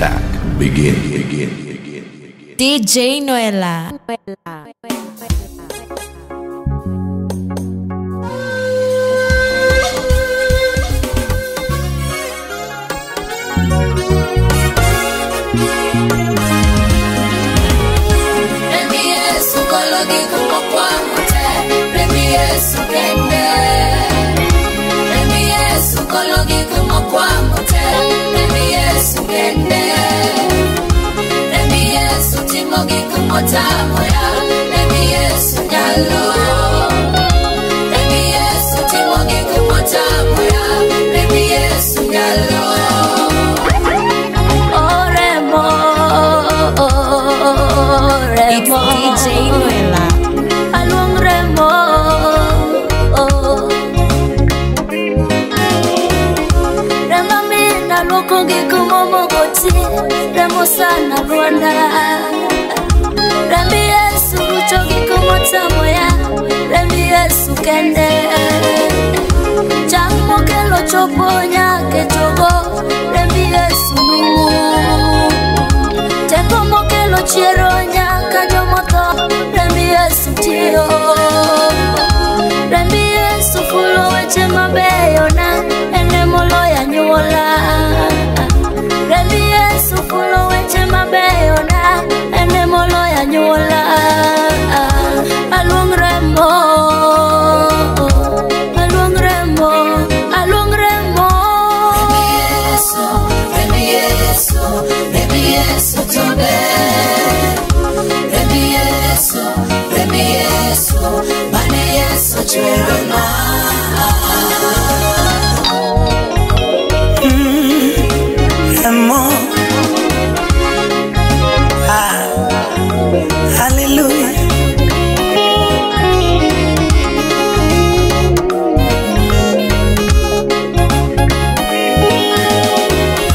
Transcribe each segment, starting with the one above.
attack begin. DJ Noella. Sana Rwanda Rembi Yesu choki kumota moya Rembi Yesu kende Chango kelo choponya kechogo Rembi Yesu nungu Teko mokelo chironya kajomoto Rembi Yesu tiyo Rembi Yesu fulo weche mabeyo na ene molo ya nyuola Rembi Yesu fulo weche mabeyo na ene molo ya nyuola Aluong Rembo Aluong Rembo Aluong Rembo Rembi Yesu Rembi Yesu tobe Rembi Yesu Mane Yesu chwerona Hallelujah.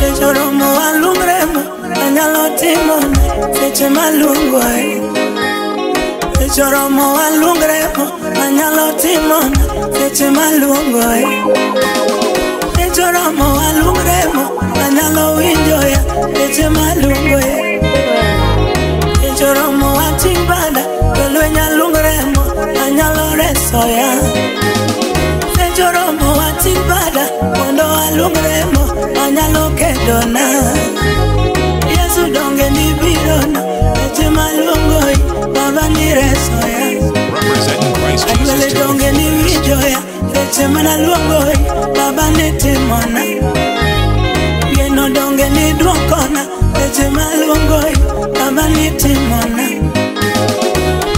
Ejoromo alungremo anyalo timone seche malungo Ejoromo alungremo anyalo timone seche malungo Ejoromo alungremo anyalo winjoya seche malungo Ejoromo atimbada kelwenya lungremo anyalo resoya Ejoromo atimbada mondo alungremo anyalo kedona Yesu donge ni birona eche malungoi baba ni resoya Agbele donge ni wijoya eche manalungoi baba ni timona Yeno donge ni duokona eche malungoi baba ni timona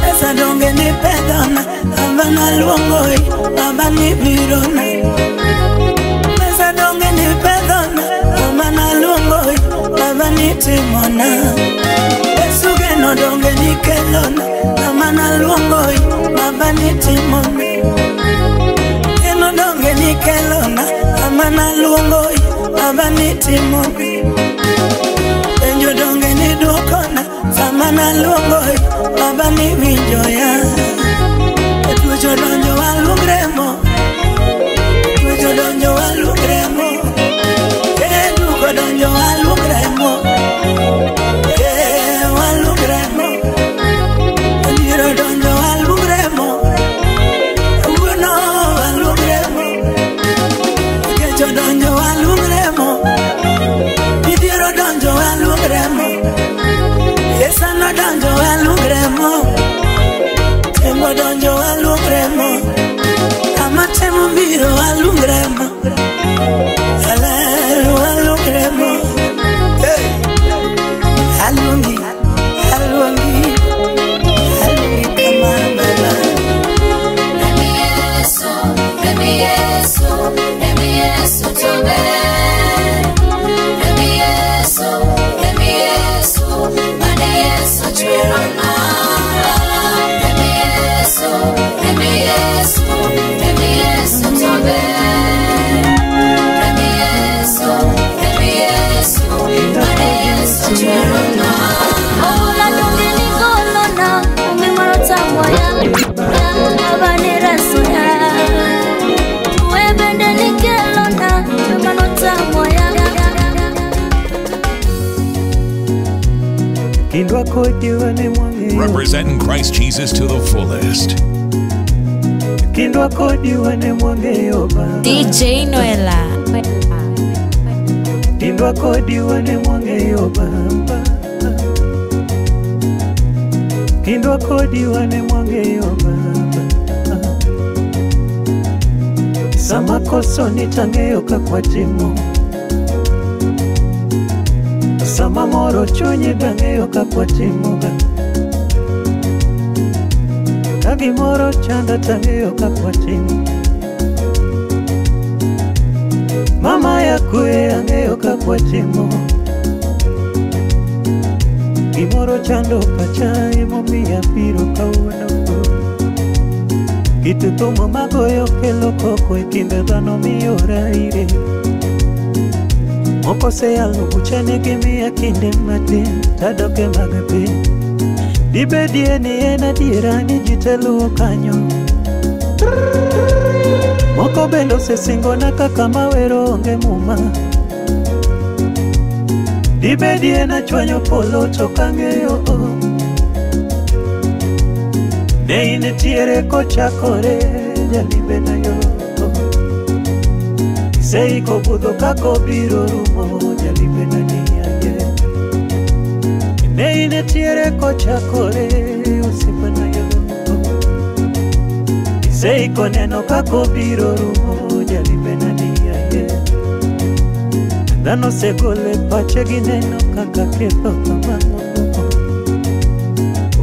Esa donge ni pedona baba na luongoi baba ni birona Esa donge ni pedona baba na luongoi baba ni timona Yesu geno donge ni kelona baba na luongoi baba ni timona Geno donge ni kelona baba na luongoi baba ni timona Enjo donge ni duokona samana luongoi baba ni winjoya Tujo donjo walungremo Tujo donjo walungremo Duko donjo walungremo Walungremo Ndiro donjo walungremo Uno walungremo Kecho donjo walungremo Ndiro donjo walungremo Yesano donjo walungremo Tembo donjo walungremo Amatemo mbiro walungremo Alelu walungremo Alungi Alungi Alungi kama baba Rembi Yesu tobe Rembi Yesu Mane Yesu chwerona Rembi Yesu tobe Rembi Yesu Mane Yesu chwerona Ola donge ni golona umimarota moya Baba ni resoya Uwe bende ni Kindwa kodi wane mwangeyo Representing Christ Jesus to the fullest. Kindwa kodi wane mwangeyo baba DJ Noela. Kindwa kodi wane mwangeyo baba Kindwa kodi wane mwangeyo baba Sama koso nitangeyo kakwatimo Sama moro chonye dangeyo kakwatimo Kagi moro chanda tangeyo kakwatimo Mama ya kue angeyo kakwatimo Gimoro chando pacha emomiya biro kawuono Kitu tomo magoyo kelo koko ikinde dhano miyora ire Moko se yalo buchane gimiya kinde matin tadoke magabe Dibedie ni en adiera ni jitelu kanyo Moko bendo se singona kaka mawero onge muma Dibedie na chwanyo polo to kangeyo Ne inetiere kochakore jalibe na yo Seiko budho kako biro rumo jalibe na niyaye Ne inetiere kochakore usipa na yo Seiko neno kako biro rumo jalibe na niyaye Dano se gole pache gineno kaka ketho kamango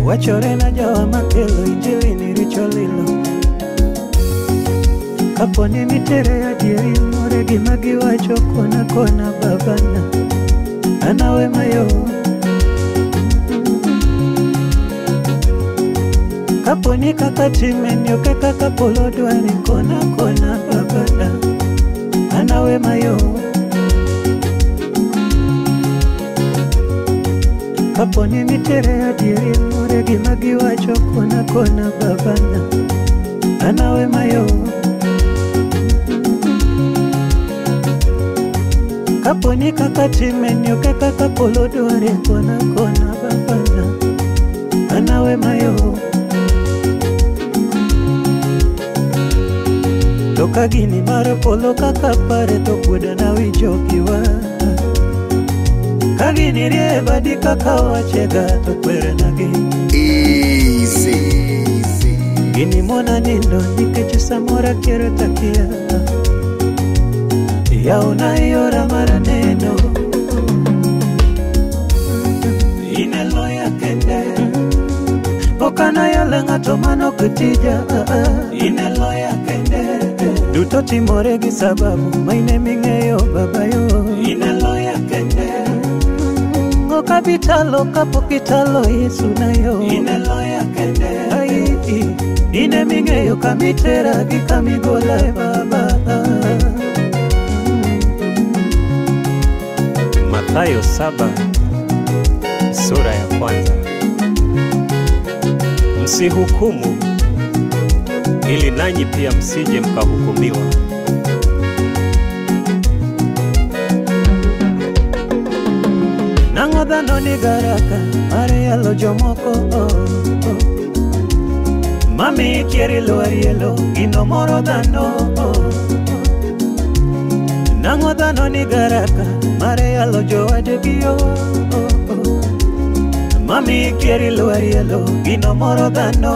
Wachore na jawa makelo injili ni richo lilo Kaponi mitere adieri more gimagi wacho kona kona babana Anawe mayo Kaponi kaka timen yoke kaka polo dwari kona kona babana Anawe mayo Kaponi mitere adieri more gimagi wacho kona kona babana Anawe mayo Kaponi kaka timen yoke kaka polo dware kona kona babana Anawe mayo Toka gini mara polo kaka pare to kuda na wijokiwa Kagini rie badi kaka wachega to kwere nage Easy. Gini mona nindo nikeche samora kero takia Ya unayora mara neno Ineloya kende Okana yale ngato mano kutija Ineloya kende Duto timore gi sababu maine mingeyo babayo Ineloya kende Kapitalo kapokitalo Yesu nayo Ineloya kende Ine mingeyo kamitera gikamigola baba Mathayo 7 sura ya kwanza. Msihukumu ili nanyi pia msije mkahukumiwa. Nangodhano ni garaka mare yalo jomoko Mami kieri luarielo ino moro dhano Nangodhano ni garaka mare yalo jowadegio Mami kieri luarielo ino moro dhano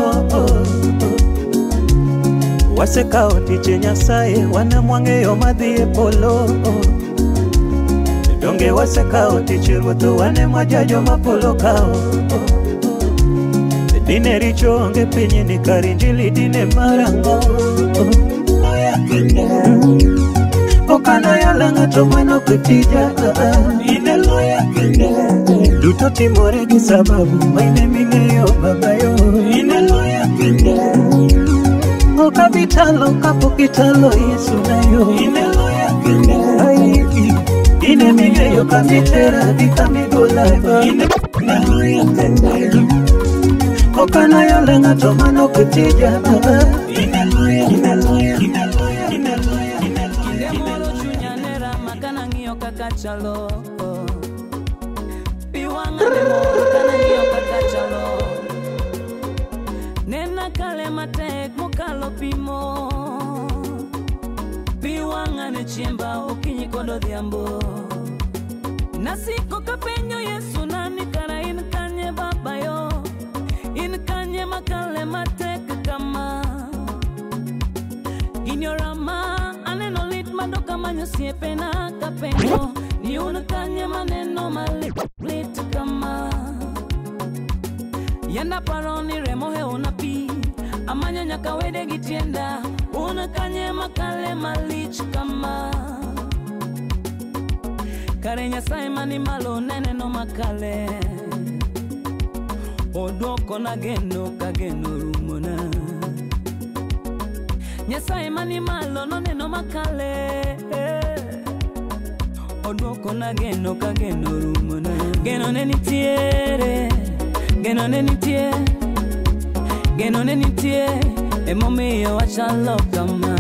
Wasekao tiche Nyasaye wanamwangeyo madhie polo Donge wasekao tiche ruoto wane mwajajo mapolo kao Dine richo onge pinyi ni karinjili dine marango Okana yala ngato mano kutija Ineloya kende Duto timore gi sababu maine mingeyo babayo Ineloya kende Okabitalo kapokitalo Yesu nayo Ineloya kende Ine mingeyo kamitera dikamigola Ineloya kende Okana yale ngato mano kutija Ineloya Moro chunyalera makana ng'iyo kaka chalo Piwang'a ne moro kana ng'iyo chalo pimo Biwangane chiemba okinyi kodo dhiambo Nasiko kapenyo Yesu nani kara in kanye baba yo In kanye makale matek kama Ginyorama aneno lit madoka manyo siepe na kapenyo Ni unakanye maneno malit kama Yenda paroni remo he unapi Amanya nyaka wede gitienda Unakanye makale malich kama Kare Nyasaye mani malo nene no makale Odoko na geno kageno rumona Nyasaye mani malo no neno makale Odoko na geno kageno rumona Geno neni tiere Geno neni tie Geno neni tie Emomiyo wachalo kama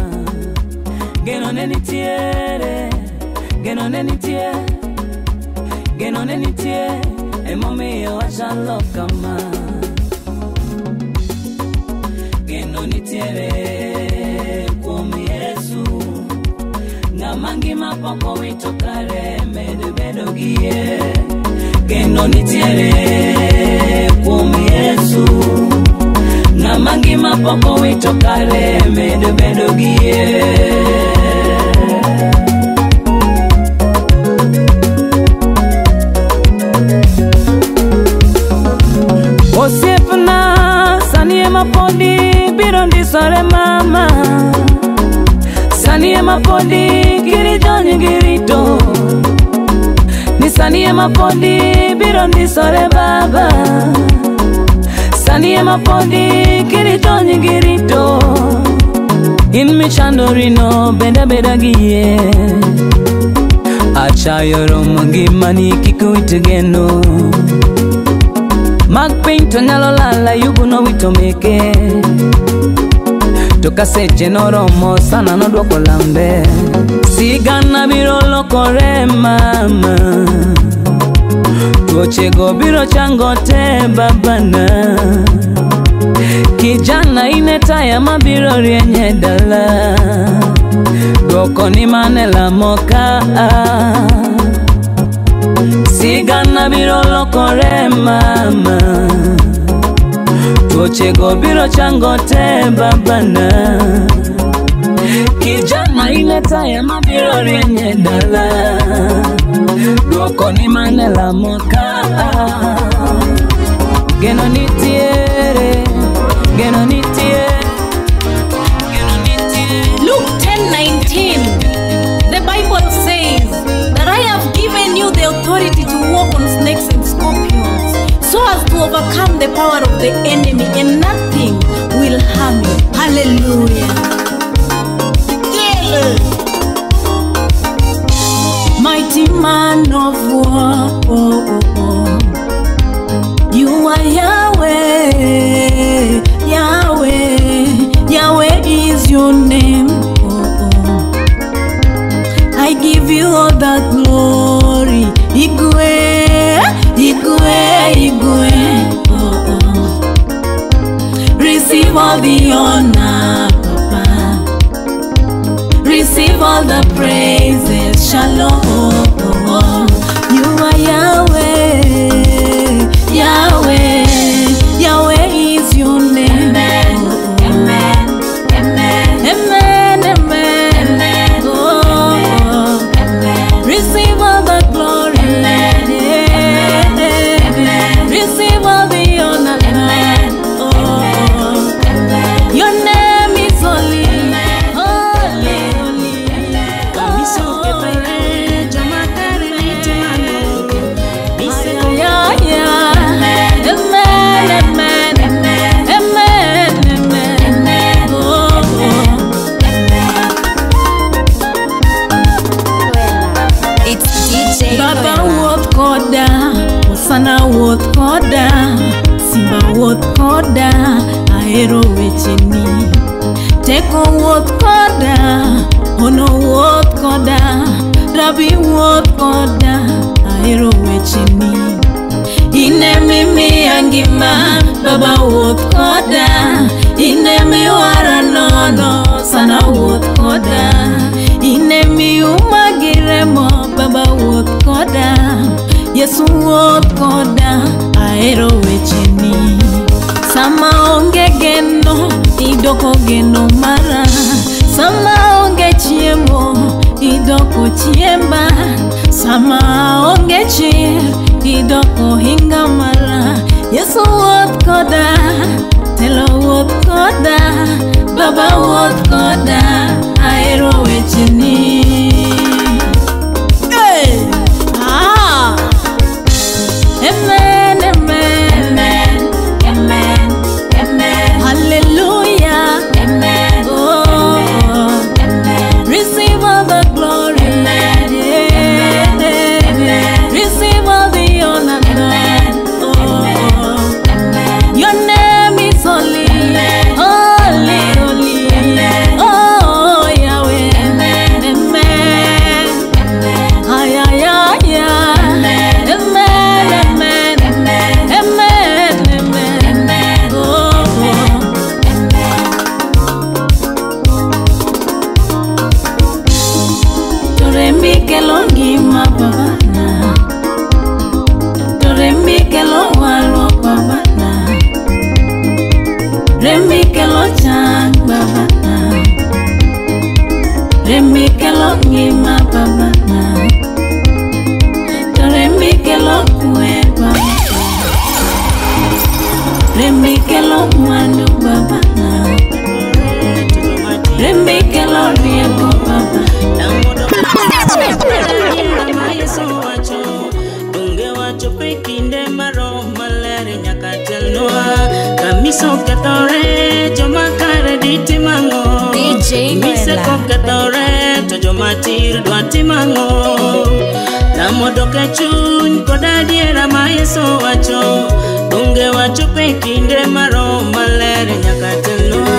Geno neni tiere Geno neni tie Geno neni tie Emomiyo wachalo kama Geno ni tiere Kuom Yesu Ngamangi mapoko witokare Medu bedo gie Geno ni tiere Kuom Yesu Ngamangi mapoko witokare Medu bedo gie Osipna sanie mapodi birondi sore mama Sanie mapodi kiri joni girito Ni sanie mapodi birondi sore baba Sanie mapodi kiri joni girito In michandorino beda beda giye Acha yoro mangi mani kikuitu geno Magpinto nyalo lala yugu no wito meke Toka seche noromo sana no dwoko lambe Sigana biro lokore mama Tuochego biro changote babana Kijana inetaya mabiro rienye dala Dwoko ni manela moka Sigana biro lokore mama Tuochego biro changote babana Kijana inetaya mabiro rienye dala Dwoko ni manela moka Geno ni tiere Geno ni tiere Luke 10:19 The Bible says that I have given you the authority to walk on snakes and scorpions so as to overcome the power of the enemy and nothing will harm you. Hallelujah. Yeah. Mighty man of war, you are Yahweh, Yahweh, Yahweh is your name. I give you all the glory. Igwe, Igwe, Igwe. Receive all the honor, Papa. Receive all the praises. Shalom. You are Yahweh, Yahweh, Yahweh is your name. Amen, amen, amen, amen, amen. Oh, amen. Receive all the glory. Amen, amen. Receive all the honor. Amen. Oh, amen. Your name is holy. Holy, holy. Baba woth koda, Osana woth koda, Simba woth koda, ahero wecheni. Teko woth koda, Ono woth koda, Rabi woth koda, ahero wecheni. Ine mimi angima, Baba woth koda, Ine mi warano. mano sana wuoth koda. Inemi umagiremo baba wuoth koda. Yesu wuoth koda, ahero wecheni. Sama onge geno, idoko geno mara. Sama onge chiemo, idoko chiemba. Sama onge chir, idoko hinga mara. Yesu wuoth koda, telo wuoth koda, baba wuoth koda, ahero wecheni. Hey! Ah! Amen, amen, amen, amen, amen. Hallelujah, amen. Oh, amen. Receive all the glory, amen. Yeah. Amen. Receive all the honor, amen. Oh, amen. Your name is holy, amen. Holy, holy, amen. Oh, Yahweh, amen, amen, amen. Ay, ay, ay, ay. Kelongima babana, Rembi kelo walo babana, Rembi kelo chang babana, Rembi kelongima babana, Rembi kelo kue babana, Rembi kelo manu babana, Rembi kelo riego babana. Kamiso katore joma kare diti mango DJ Mise katore to joma tir dwati mango Namodo kachun koda diera ma Yesu wacho Dunge wacho pe kinde maro malere nyakateloa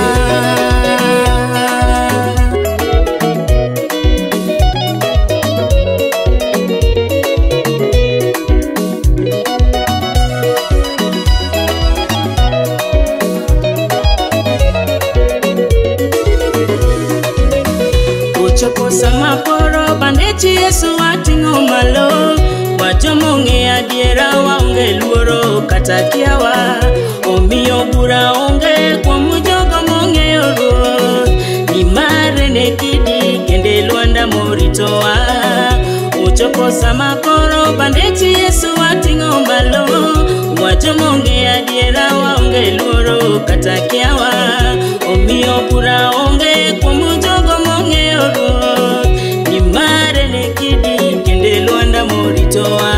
Sama poro bandechi Yesu atingo malo Wajomonge adiera waonge luoro katakiawa Omiyo bura onge kwa mujogo monge oro Nimare nekidi kende luanda moritoa Uchoko sama poro bandechi Yesu atingo malo Wajomonge adiera waonge luoro katakiawa Omiyo bura onge kwa mujogo monge oro Nimare nekidi kende luanda moritoa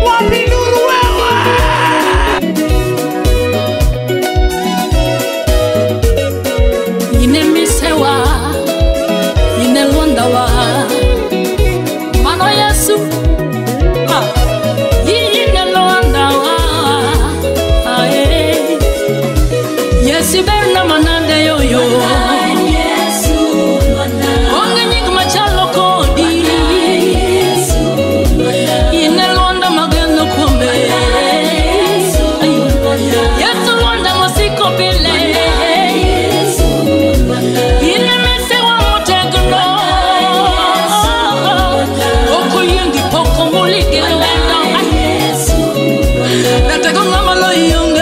Wapinuru wewe Ine misewa Ine luanda wa Mano Yesu Ine luanda wa Yesu berna manande yoyo Onge nyik machalo kodi Ine luanda magendo kumbe Yesu luanda masiko pile Ine mesewa mutegno Oko yungi poko mulike luanda Natego ngamalo yunge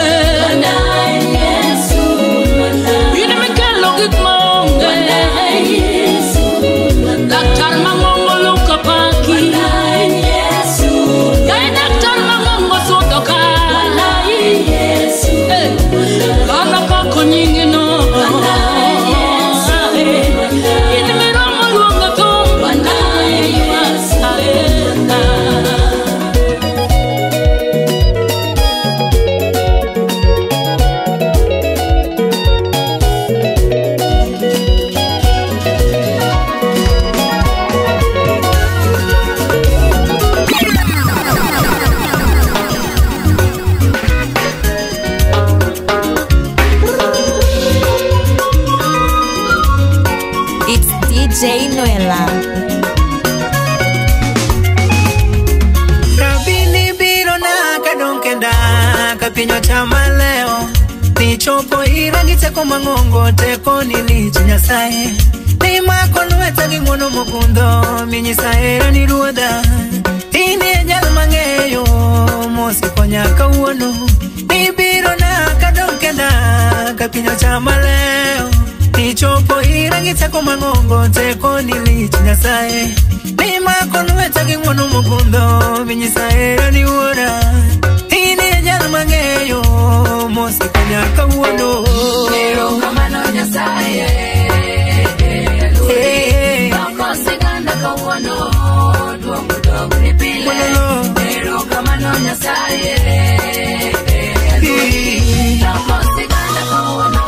Daktar mangongo luka paki Yai daktar mangongo sodoka Lana kako nyingi no Ini miromo luonga tumba DJ Noela. Rabini biro na kadonke kenda kapinyo chama leo nichopo irangi teko mangongo teko nilichi nyasaye ni mako nweta gingwono mukundo minyisaye ni ruoda ini nyal mangeyo mosi konya kawuono ni biro na kadokenda kapinyo chama leo nichopo irangi teko mangongo teko nilichi nyasaye ni mako nweta gingwono mukundo minyisaye ni ruoda ini nyal mangeyo mosi konya kawuono Pero kamano nyasaye Toko siganda kawuono Duongo dogo ni pile Pero kamano nyasaye Toko siganda kawuono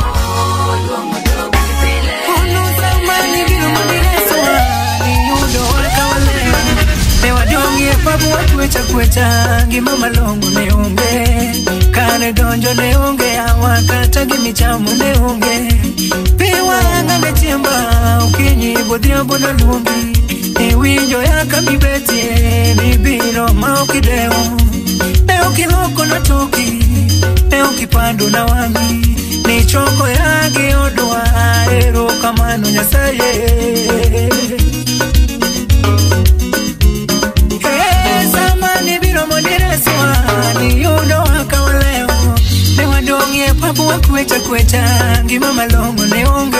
Duongo dogo ni pile Ono zamani vino manireswa Niyudo wakawale Mewa dongi pabu wakuecha kuecha Ngima malongo neonge Kane donjo neonge Awakata gimichamu neonge Piwa ngane chiemba Ukinyi bodhia bona lungi Ni winjo ya kamibetie Ni biro maokideo Neo kiloko na toki Neo kipando na wangi Ni choko ya giodwa Ero kamano nyasaye Zamani biro monireswa Ni yudo wakawaleo Newadongie papu wakuecha kuecha Ngima malongo neonge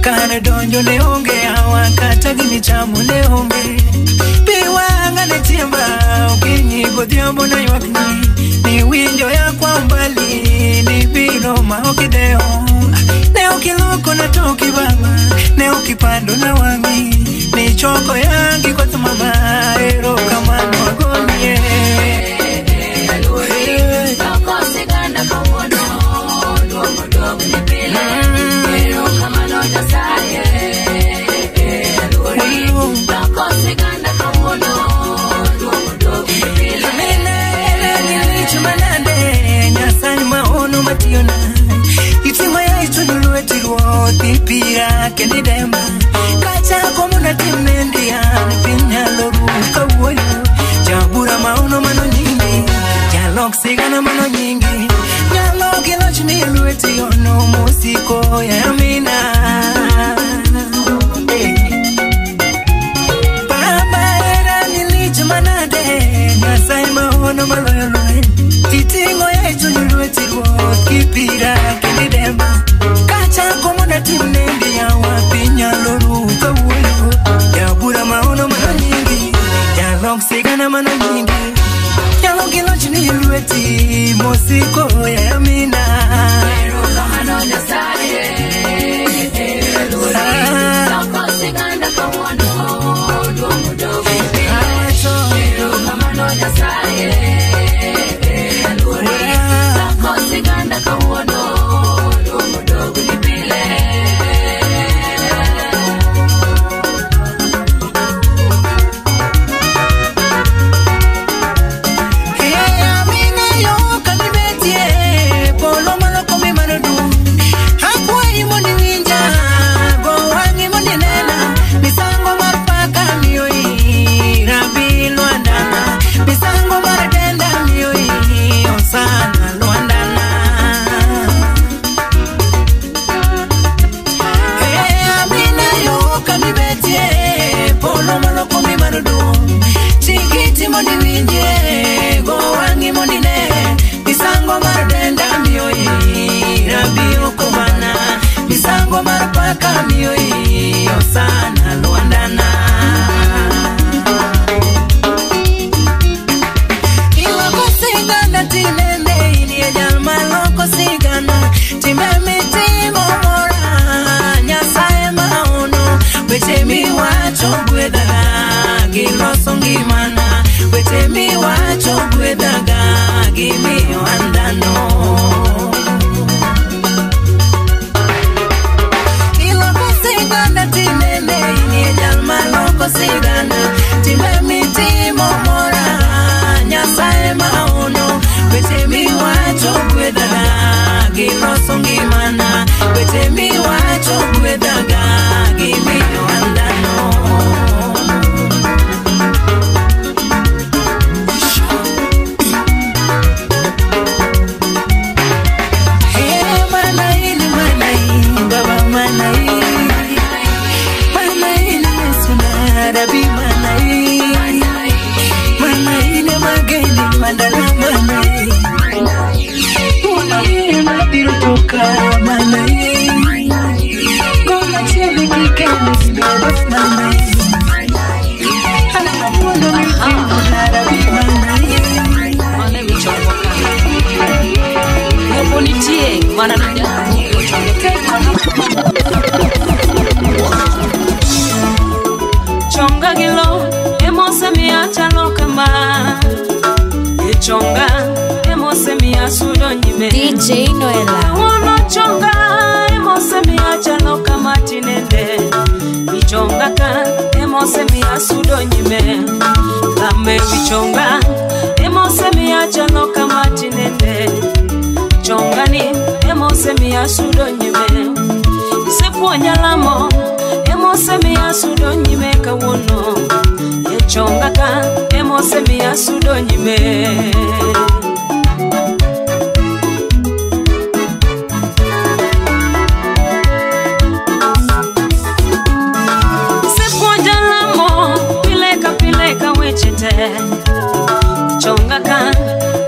Kane donjo neonge Awakata gimichamu neonge Piwa ngane tiemba Ukinyi godhiambo na yuakni Ni winjo ya kwa mbali Ni biro maokideo Neo kiloko na toki baba Neo kipando na wangi Ni choko yangi kwa tumama Ero kamano wagonye Toko siganda kawuono Duongo dogo ni pile Pero kamano nyasaye Toko siganda kawuono Duongo dogo ni pile Nilicho manade Nyasani maono mationa Itima ya itunulu etiruo Tipira kendidema Kacha komuna timendia Nipinya loru kawuoyo Jabura maono mano nyingi Jalok sigana mano nyingi Jalok iloch nilu etiono Musiko ya amina Baba era nilicho manade Nyasai maono maloyo loe Titingo ya itunulu etiruo Kipira kendidema Kacha komuna timendia Wapinya loru kawuoyo Jabura maono mano nyingi Jalok sigana mano nyingi Jalok iloch nilu eti Musiko ya amina Pero kamano nyasaye Toko siganda kawuono Duongo dogo ni pile Pero kamano nyasaye Toko siganda kawuono Duongo dogo ni pile Sana luandana Ila kusigana tinende Inie jalma loko sigana Timemi timo mora Nyasaye maono Wetemi wacho gwedaga Giloso ngimana Wetemi wacho gwedaga Gimiyo andano Tinene Chonga gilo emose mia chalo kama Chonga emose mia sudo nyime DJ Noela Wono chonga emose mia chalo kama tinende Bichonga ka emose mia sudo nyime Lame bichonga emose mia chalo kama tinende Chonga ni emose mia sudo nyime Sepo nyalamo emose mia sudo nyime kawono Chonga ka emose mia sudo nyime Sepo jalamo pileka wechete Chonga ka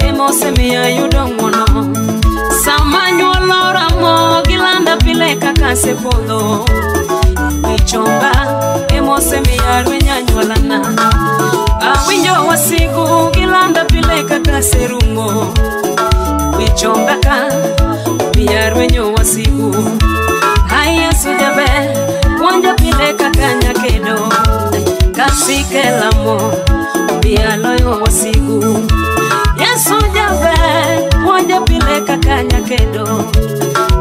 emose mia yudo ngono Samanyo lora mo gilanda pileka ka sepolo Chonga emose mia rwenya nyolana Awinyo wasigu gilanda pileka kaserumo Wichonga ka mia rwenyo wasigu Haya sujabe wanja pileka kanya kedo Kasike lamo mia loyo wasigu Yesu jabe wanja pileka kanya kedo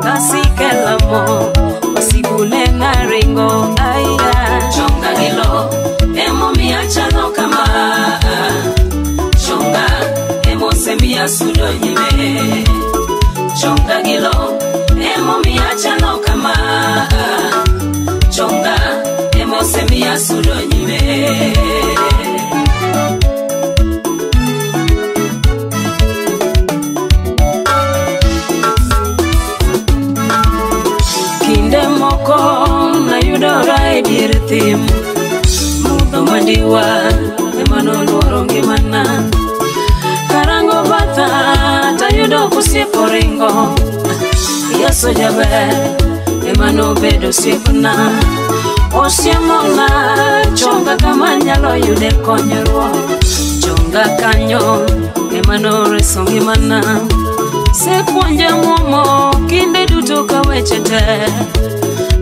Kasike lamo wasigu lenga ringo Aya chonga gilo emo mia chalo kama Chonga emo semia sudo nyime Chonga gilo emo mia chalo kama Chonga emo semia sudo nyime Kinde moko na yudora edirtim Mudo mandiwa emano luoro ngimana Karango bata tayudo kusiepo ringo Yesu jabe emano bedo siepna Osiemona chonga kama nyalo yude konyruo Chonga kanyo emano reso ngimana Sepuonja momo kinde duto kawechete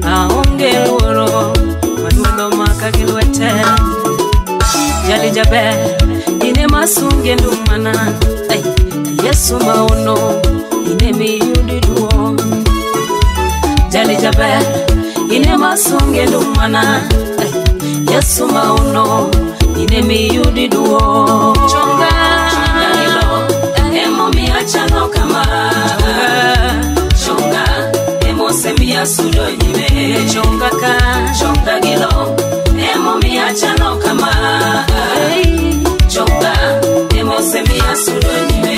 Aonge luoro maduolo maka gilwete Jali jabe ine masunge ndumana Yesu maono ine miyudi duo Jali jabe ine masunge ndumana Yesu maono ine miyudi duo Chonga ilo emo miachano kama Chonga emo semia sudo nyime Chonga ka chonga gilo emo miachano kama Chonga emo semia sudo nyime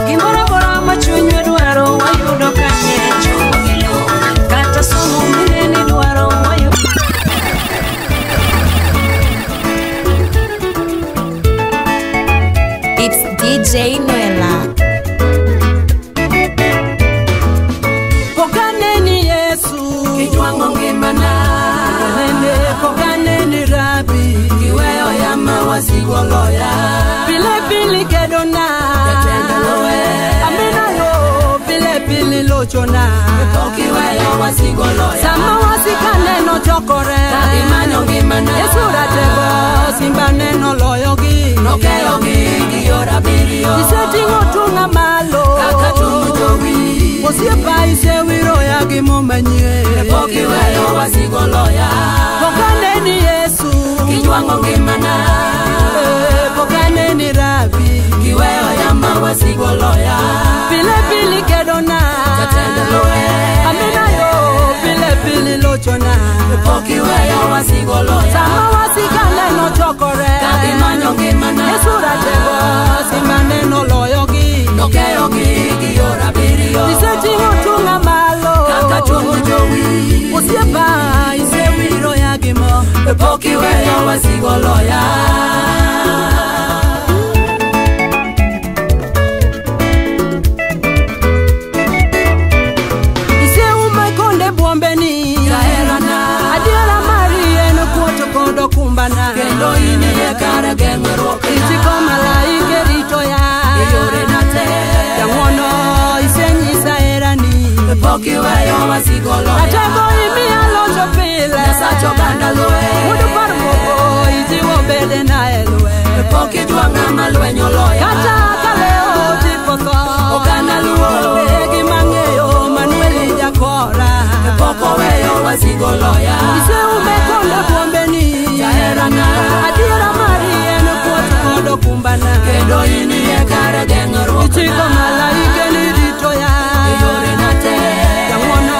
Gimora bora machunyo dwaro wayudo kanye Chonga gilo kata somo mineni dwaro wayudo It's DJ Noela Pokaneni Yesu Kijwango ngimana Pokaneni Rabi Kiweyo ya mawasigo loya Pili kedona Amina yo Pili lochona Kiweyo wasigo loya Sama wasika neno chokore Imanyo ngimana Yesu ratego Simba neno loyogi Nokeyogi Kiyora birio Iseti ngotunga malo Kaka tumujowi Osiepa ise wiro ya gimomanye Kiweyo wasigo loya Pokaneni Yesu Kijwango ngimana Pokaneni Rabi Kiweyo ya mawasigo loya Pili kedona Amina yo Pili lochona Kiweyo wasigo loya Sama wasika neno chokore Kakimanyo ngimana Yesu ratego Simba neno loyogi Nokeyogi Kiyora birio Iseti ngotunga malo Kaka tumujowi Osiepa ise wiro ya gimo Kiweyo wasigo loya Ise umekonde buombeni Adiera Marie no kuoto kodo kumba kendo inie kare geng'ruok ichiko malaike rito ya yore nate jang'wono isenyisa herani pok iweyo wasigo loya atego imiya locho pile nyasacho oganda lwe mudu par mogo ijiwo bede na elwe pok ijwang'a malweny oloya kata kaleo tipo tho oganda luo egi mang'eyo Manuel Jakora pok oweyo wasigo loya iseume konde bwombeni jaherana adiera mari en kuot kod okumbana kendo inie kare geng'ruok ichiko malaike ni rito ya yore nate jang'wono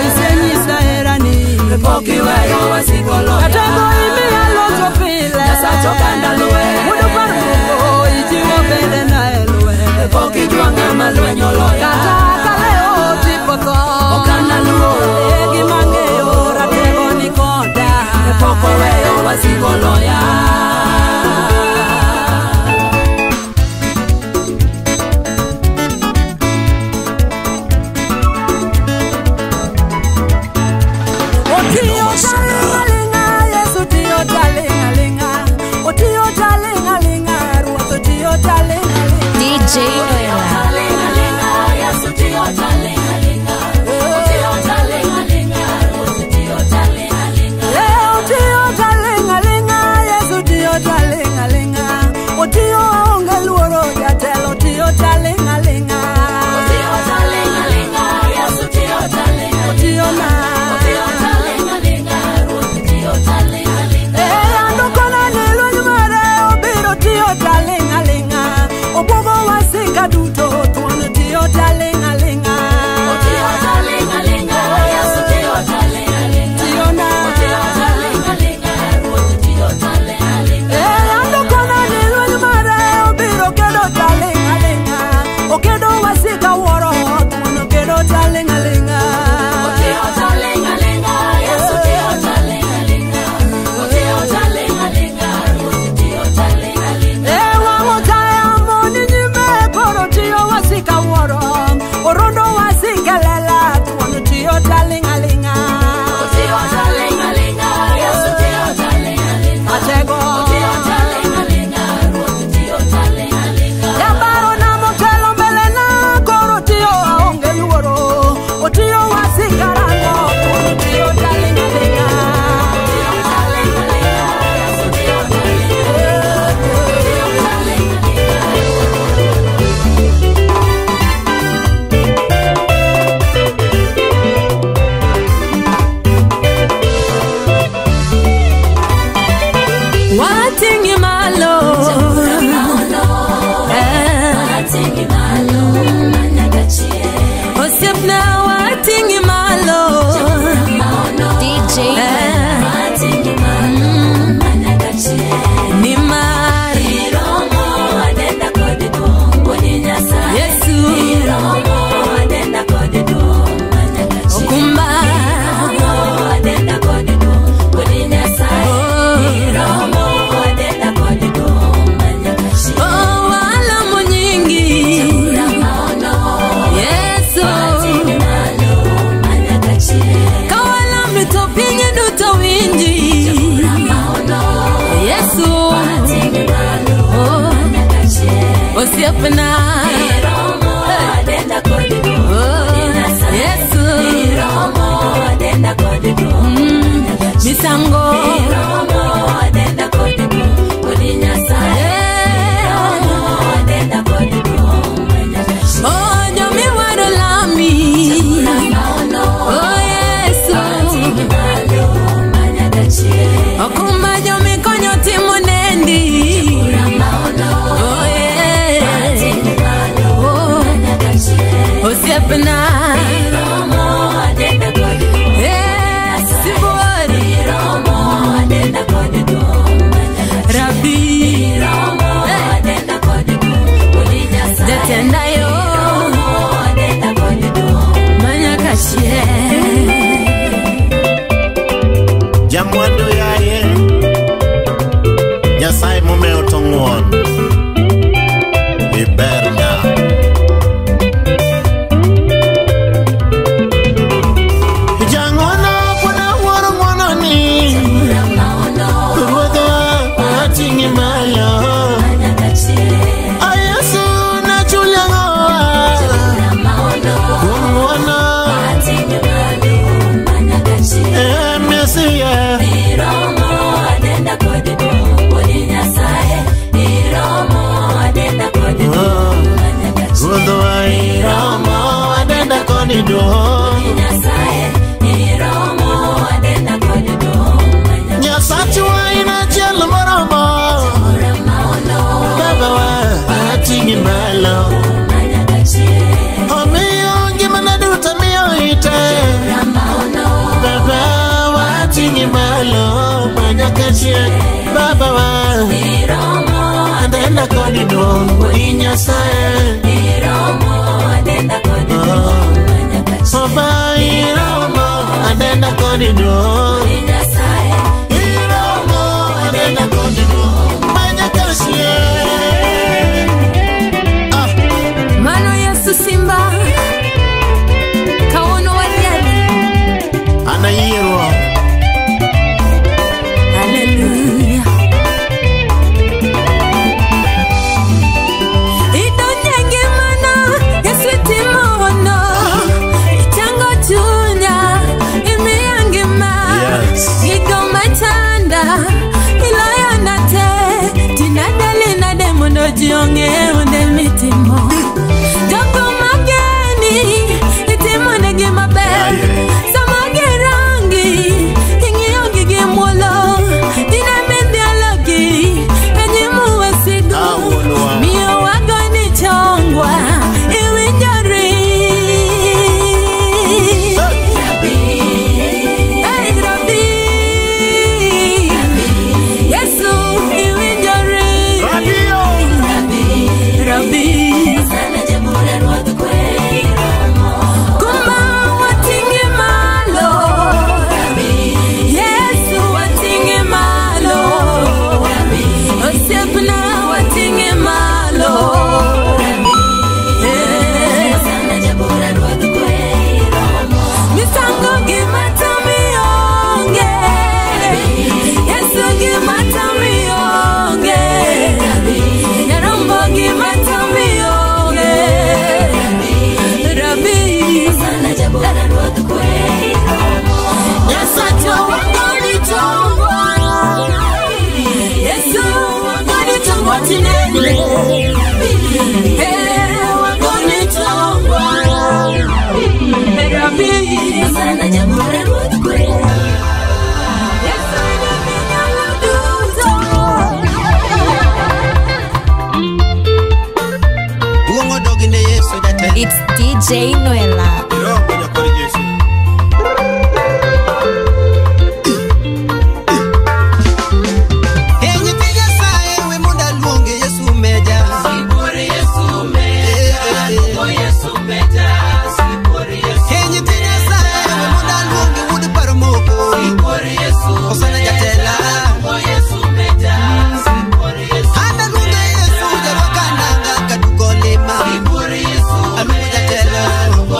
isenyisa herani pok iweyo wasigo loya atego imiya locho pile nyasacho oganda lwe mudu par mogo ijiwo bede na elwe pok ijwang'a malweny oloya kata kaleo tipo tho oganda luo egi mang'eyo ratego ni koda pok oweyo wasigo loya DJ duto tuono tiyo talingalinga tiyo talingalinga Yesu tiyo talingalinga tiyo na tiyo talingalinga tiyo talingalinga ando kona ni lwenye mare obiro kedo talingalinga okedo wasika woro tuono kedo talingalinga tiyo talingalinga Yesu tiyo talingalinga tiyo talingalinga tiyo talingalinga wango taya moni tiyo wasika woro orondo wasika lela tuono tiyo talingalinga tiyo talingalinga Yesu tiyo talingalinga atego tiyo talingalinga tiyo talingalinga yabaro na motelo mbele na koro tiyo aonge luoro otiyo wasika rango tuono tiyo talingalinga tiyo talingalinga Yesu tiyo Watingi malo watingi malo managachie Osepna watingi malo DJ watingi malo managachie Nimari Romo adenda kodido Woninyasa Yesu Romo adenda kodido managachie Okumba Romo adenda kodido Woninyasa Romo Osiapna Romo adenda kodido Yesu Romo adenda kodido Misango Romo adenda kodido Odinyasa Romo adenda kodido Oh nyomi wado lami Oh Yesu Okumba nyomi konyo timu nendi Oh Osiapna Romo adenda kodido Yes, Sibori Romo do Nyasachu ina chel marama Baba wa atingi malo Omiyo ngimana duta miyo ite Baba wa atingi malo Manyakachie Baba wa Adenda koni do Inyasaye Baba iromo Adenda koni do Mano Yesu Simba Kawono wadiani Anayirwa Hallelujah Idonyenge mana Yesu timono Ichango tunya Imiyange ma Yigo matanda Jionge unde mitimo Joko mageni Itimo nege mabe Samage rangi Hingi yongi gemwolo Dina mende alogi Enyimu wasigu Mio wago ni chongwa Iwi njari Hey Rabbi Yesu iwi njari Rabbi sana jamura rwad kweromo Kuma watinge malo Rabbi Yesu watinge malo Rabbi Osepna watinge malo Rabbi sana jamura rwad kweromo Misango gimatamionge Yesu gimatamionge Rabbi Yarombo gimatamionge Rabbi sana jabura rwad kweromo Yasacho wangoni chongwa Yesu wangoni chongwa tinele wangoni chongwa Rabbi sana jabura rwad kweromo Yesu inaminyala duto It's DJ Noela. Yesu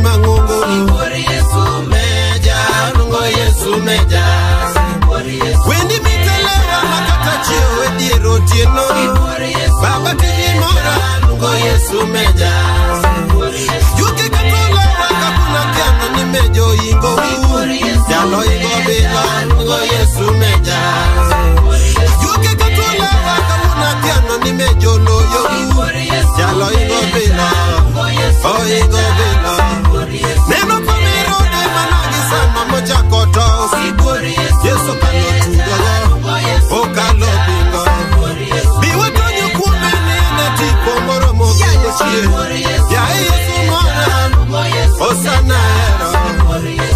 mangungu Yesu meja lungo Yesu meja Wendi mitelewa makata chio Wediero tieno Baba tijimora lungo Yesu meja Yuki katula wakakuna kiana ni mejo ingo Jalo ingo bila lungo Yesu meja Yuki katula wakakuna kiana ni mejo loyo Jalo ingo bila Oh ingo bila Neno pamiro de managi sama moja koto Yesu kalo tugawa O kalo bingo Biwa tonyo kume nene tipo moro moge chie Ya Yesu mora O sana era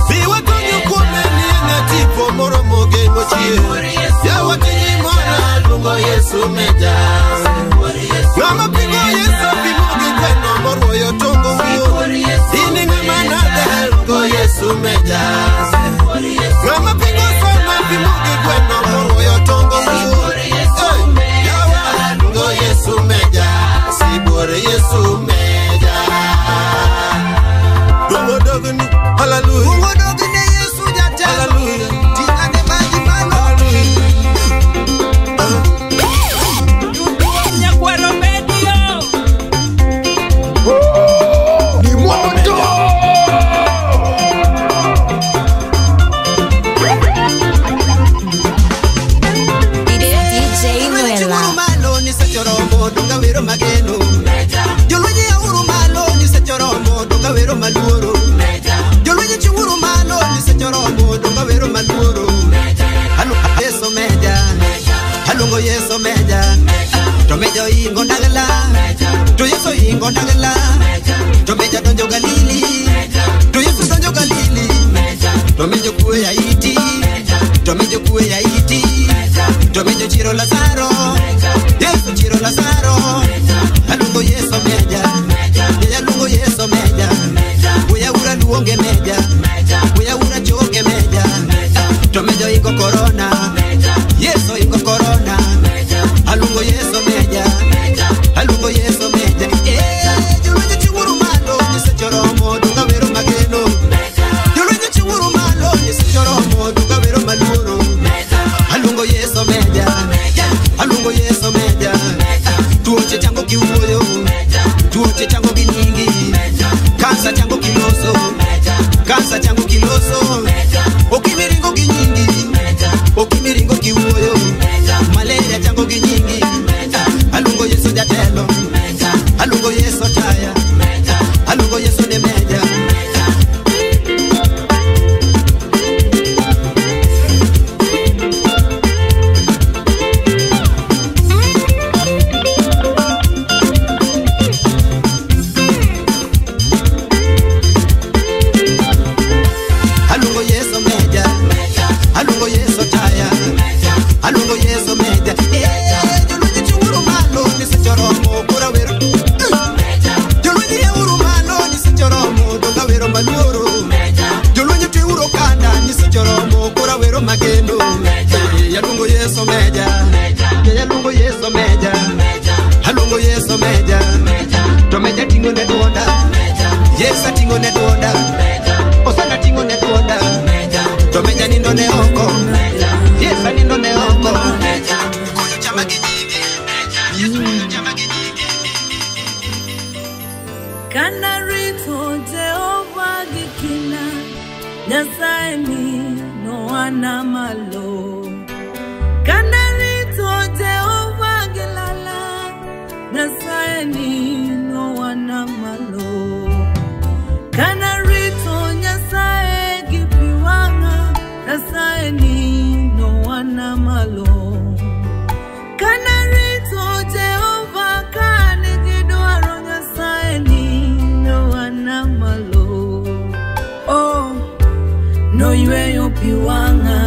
Biwa tonyo kume nene tipo moro moge chie Ya wakinyi mora lungo Yesu meja Ngama pingo Yesu bimuge kweno moro yotongo Ini ngama nade lungo Yesu meja Ngama pingo sana bimuge kweno moro yotongo Yawa lungo Yesu meja Sibore Yesu meja Dungo dogini hallelujah Dungo dogini Yesu jate hallelujah Tingane maji malo Nyakwero medio Ni moto DJ Nuela Malo ni sachoromo donga wero mageno Jolwenye ya uru malo ni sachoromo donga wero maluoro Jolwenye chunguru malo ni sachoromo donga wero maluoro Hanu Yesu meja Halungo Yesu meja To meja ingo ndagala To Yesu ingo ndagala To meja donjo Galili To Yesu donjo Galili To meja kuwe ya iti To meja kuwe ya iti To meja chiro Lazaro Yesu chiro Lazaro Halungo Yesu meja Halungo Yesu meja Uya ura luonge meja Uya ura choke meja To meja ingo corona Yesu ingo corona Halungo Yesu meja Halungo Yesu meja Jolwenye chunguru malo Nisa choromo dunga wero mageno Jolwenye chunguru malo Nisa choromo dunga wero maluoro Halungo Yesu meja Halungo Yesu meja Tuoche chango kiuoyo Tuoche chango kinyingi Kansa chango kiloso Kansa chango kiloso Okimiringo kinyingi Okimiringo kiuoyo Malaria chango kinyingi Halungo Yesu jatelo Halungo Yesu taya Halungo Yesu ne meja Halungo Yesu meja Halungo Yesu taya Halungo Yesu meja Jolwenye chunguru malo ni sachoromo kura wero Jolwenye uru malo ni sachoromo donga wero maluoro Jolwenye te uro kanda ni sachoromo kura wero magendo Halungo Yesu meja Halungo Yesu meja Halungo Yesu meja To meja tingo ne duonda Yesu tingo ne duonda Osana tingo ne duonda To meja nindo ne oko Yesu nindo ne oko Kuyo chama kinyingi Yesu kuyo chama kinyingi Kana rito Jehova gikina Nyasaye ni no ana malo Kana rito Jehova gilala Nyasaye ni no ana malo Kana rito Nyasaye gipiwanga Nyasaye ni no ana malo Kana rito Jehova kane gidwaro Nyasaye ni no ana malo Oh no yweyo piwanga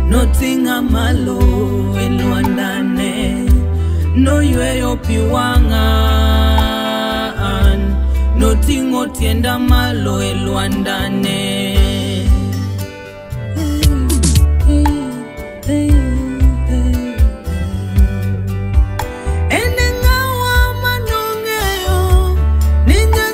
No tinga malo elwandane No yweyo piwanga No tingo tienda malo elwandane Enengawa manongeyo Ninja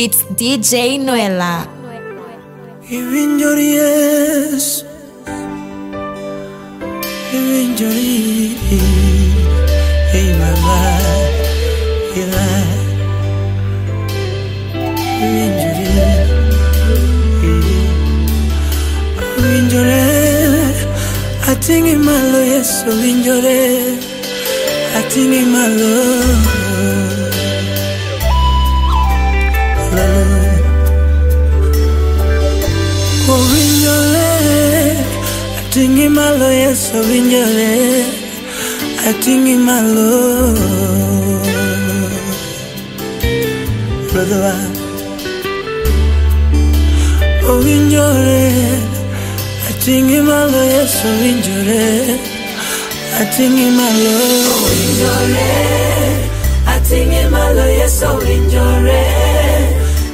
It's DJ Noella. Injurious, injury, hey my life, injury, I think in my love, yes, so injury, I think in my love. I think in my love, yes, so injury, I think in my love, brother. Oh, injury, I think in my love, yes, so injury, I think in my love. Oh, injury, I think in my love, yes, so injury,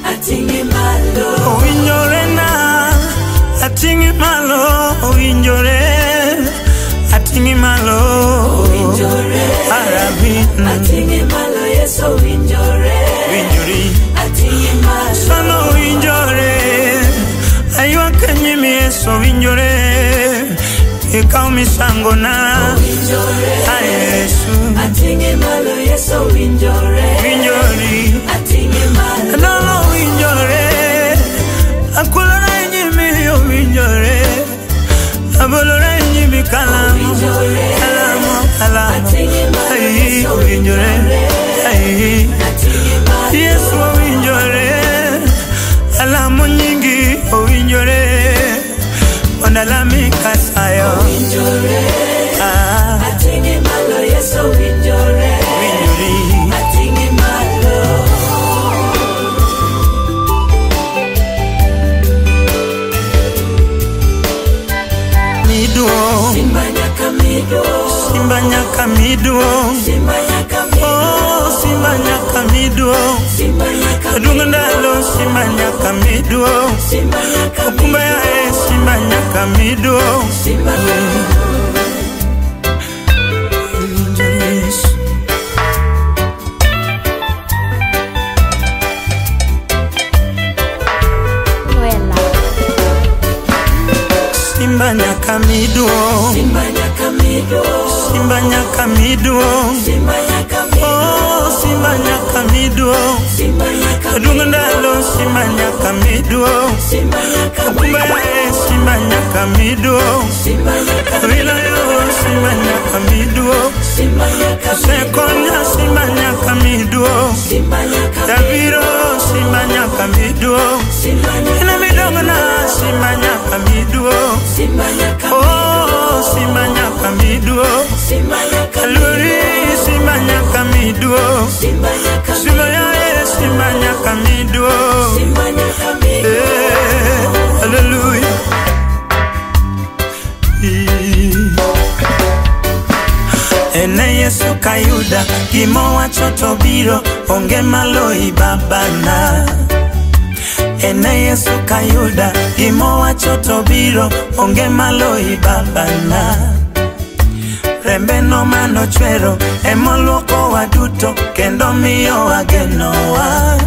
I think in my love. Oh, injury now, I think in my love. Oh, injury, I think in my love. Oh, injury, I think in my love, yes, so injury, I think in my love. So no injury, I want to give me so injury. You call me Sangona. I think in my love, yes, so injury. I think in my love. No, no, injury. I couldn't give me your injury. I couldn't give me Kalam. I think in my love, yes, so injury. Yes, so injury. Alamunyingi, oh, injury. On a lamic. kasayo winjore atingi malo Yesu winjore atingi malo miduo simba nyaka miduo simba nyaka miduo simba nyaka miduo simba nyaka miduo simba nyaka dungandalo simba nyaka miduo simba nyaka kumba ya simba nyaka miduo simba Simba nyaka miduo simba nyaka miduo simba nyaka miduo simba nyaka miduo simba nyaka miduo simba nyaka dungandalo simba nyaka miduo simba nyaka kumba ya simba nyaka miduo simba nyaka wilayo simba nyaka miduo simba nyaka sekonya simba nyaka miduo simba nyaka Daviro simba nyaka miduo simba nyaka ina midongana simba nyaka miduo simba nyaka simba nyaka miduo simba nyaka Luri simba nyaka miduo simba nyaka simba ya simba nyaka miduo simba nyaka hallelujah ene Yesu kayuda gimo wacho to biro onge maloi babana ene Yesu kayuda gimo wacho to biro onge maloi babana rembe no mano chwero emoluoko waduto kendo miyo wagenowa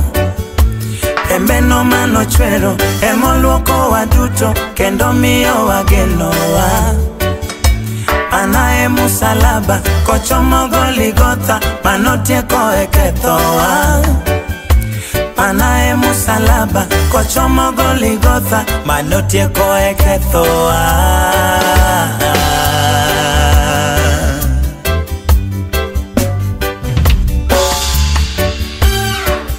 rembe no mano chwero emoluoko waduto kendo miyo wagenowa Anae musalaba kochomo Goligotha manotieko ekethowa Anae musalaba kochomo Goligotha manotieko ekethowa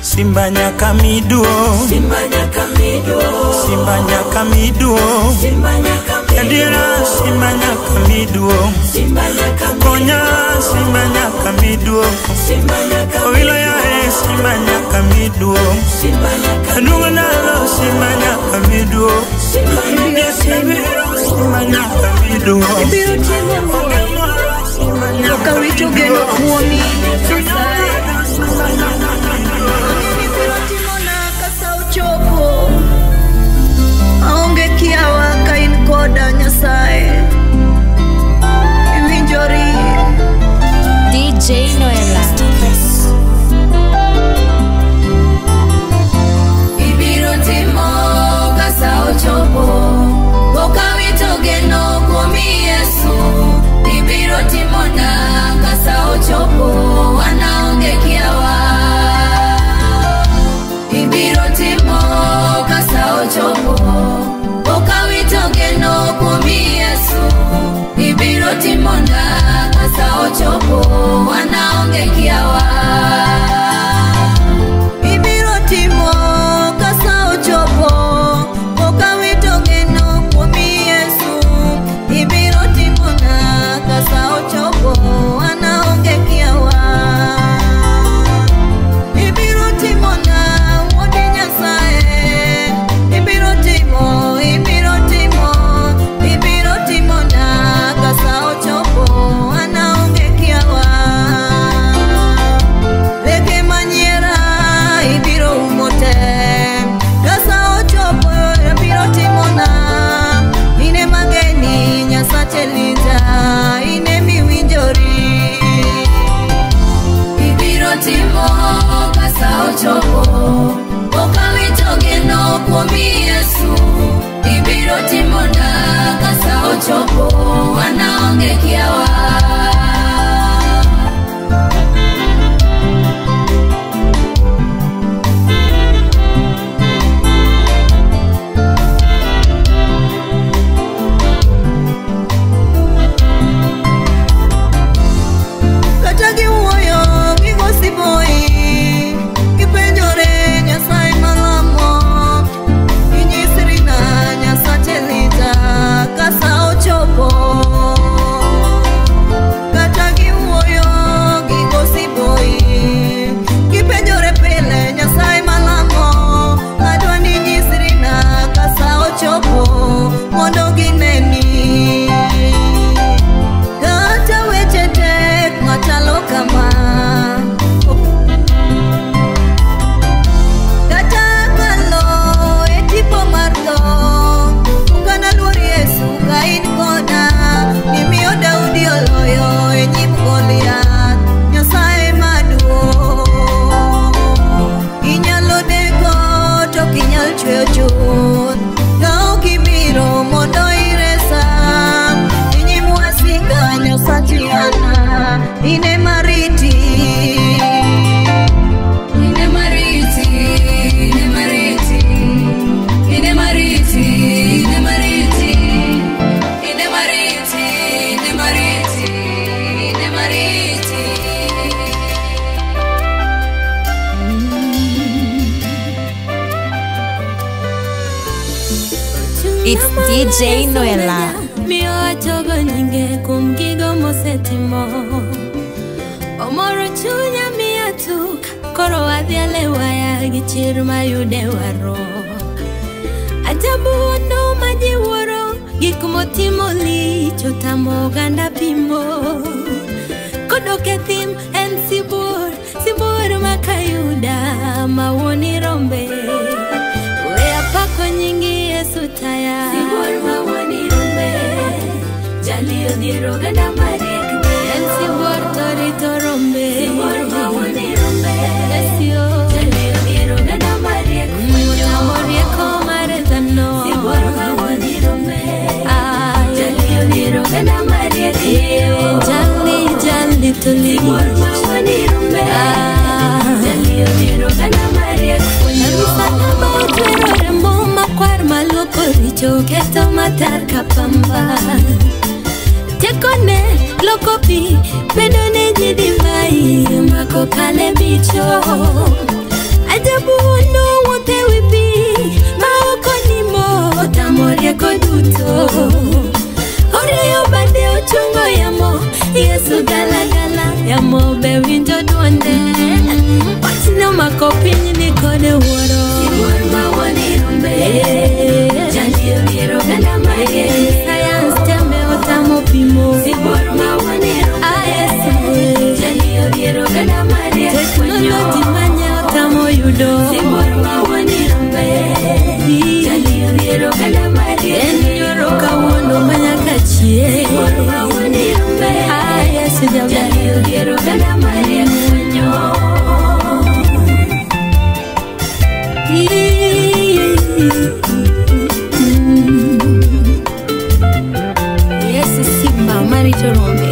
Simba nyaka miduo simba nyaka miduo simba nyaka miduo simba nyaka Yadira simba nyaka miduo simba nyaka konya simba nyaka miduo simba nyaka wilaya simba nyaka miduo simba nyaka dungandalo simba nyaka miduo simba nyaka miduo ibiro timo loka wito geno kuomi chopo aonge kiawa ka in koda Nyasaye iwinjori DJ Noela ibiro timo ka sa ochopo boka wito geno kuomi Yesu ibiro timo na ka sa ochopo wanaonge kiawa ibiro timo ka sa ochopo boka wito geno kuomi It's DJ Noela. Mio achogo nyinge kumgigo mosetimo. Omoro chunya mia tuk koro adhiale waya gichir mayude waro. Ajabu no majiworo gik motimo licho tamo ganda pimo. Kodoke thim en sibur makayuda mawoni rombe. Wea pako nyingi Yesu taya. Sibur mawoni rombe. Jalio diero ganda mariek be. En sibur torito rombe. Sibur mawoni rombe. Esio. Jalio diero ganda mariek. Muna morieko marezano. Sibur mawoni rombe. Jalio diero ganda mariek. Jali tuli. Sibur mawoni rombe. Jalio diero ganda mariek. Arusana bautero rembo makwar maloko richo keto matar kapamba. Tekone lokopi bedone jidivai mako kale bicho. Ajabu no wote wipi maoko nimo tamorie koduto. Oreo bade ochungo yamo Yesu gala yamo be winjo duonde. Watino makopi ni kode woro. Sibur mawoni rombe. Jalio diero ganda marie. Science teme otamo pimo. Sibur mawoni rombe. Yesu. Jalio diero ganda marie. Technology manya otamo yudo. Sibur mawoni rombe. Jalio diero ganda marie. Enyoro kawono manya kachie. Sibur mawoni rombe. Yesu jalio diero ganda marie. Yesu simba marito rombe.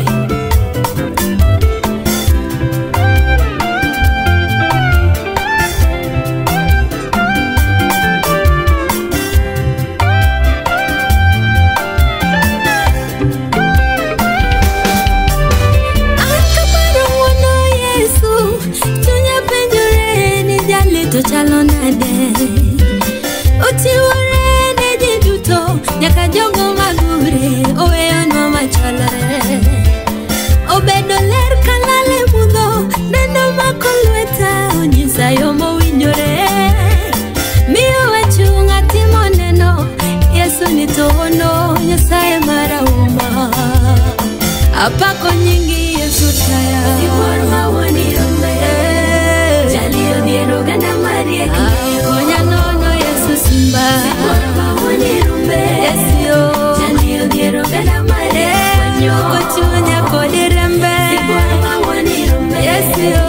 Chalo nade Uchiwore neji duto Nyaka jogo magure Oweyo no machalare Obedo ler kalale mudho Neno makolweta Onyisa yomo winjore Miyo wachunga timo neno Yesu nitohono Nyasaye marauma Apako nyingi Yesu taya Sibur mawoni rombe Jalio diero ganda marie. Konya nono Yesu simba. Sibur mawoni rombe. Esio. Jalio diero ganda marie. Konyo kochunya kodirembe. Sibur mawoni rombe. Esio.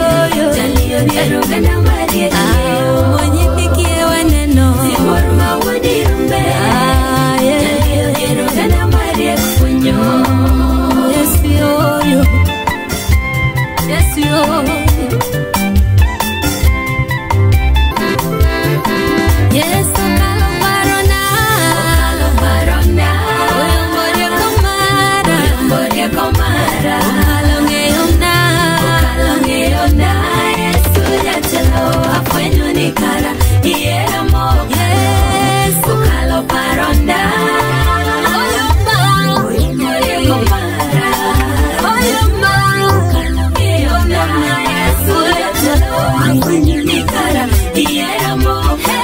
Jalio diero ganda marie. Monyi pikie waneno. Sibur mawoni rombe. Jalio diero ganda marie. Konyo. Esio. Esio. Yesu kalo parona, Oyombore komara, Okalo ngeyona, Yesu jachalo afwenyo ni kara, Iera moka, Yesu kalo parona, Oyombore komara, Okalo ngeyona, Yesu jachalo afwenyo ni kara, Iera moka.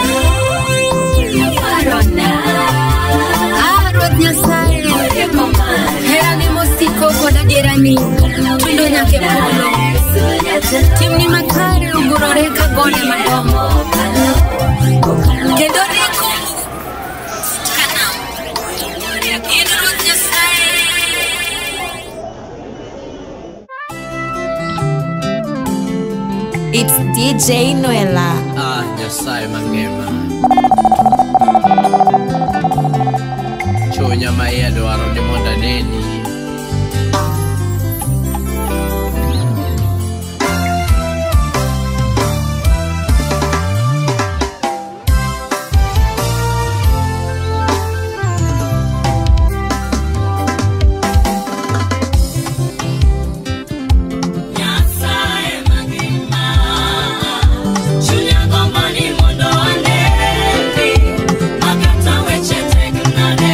Herani mosiko koda gerani Tundo nyake polo Timni makari ugurore kagone madomo Kendo riko Kanam Idrut Nyasaye It's DJ Noela. Nyasaye mangema Chunya maiya dwaro ni monda neni Nyasaye mangema Chunya gomani mondo ane Makata weche tek nade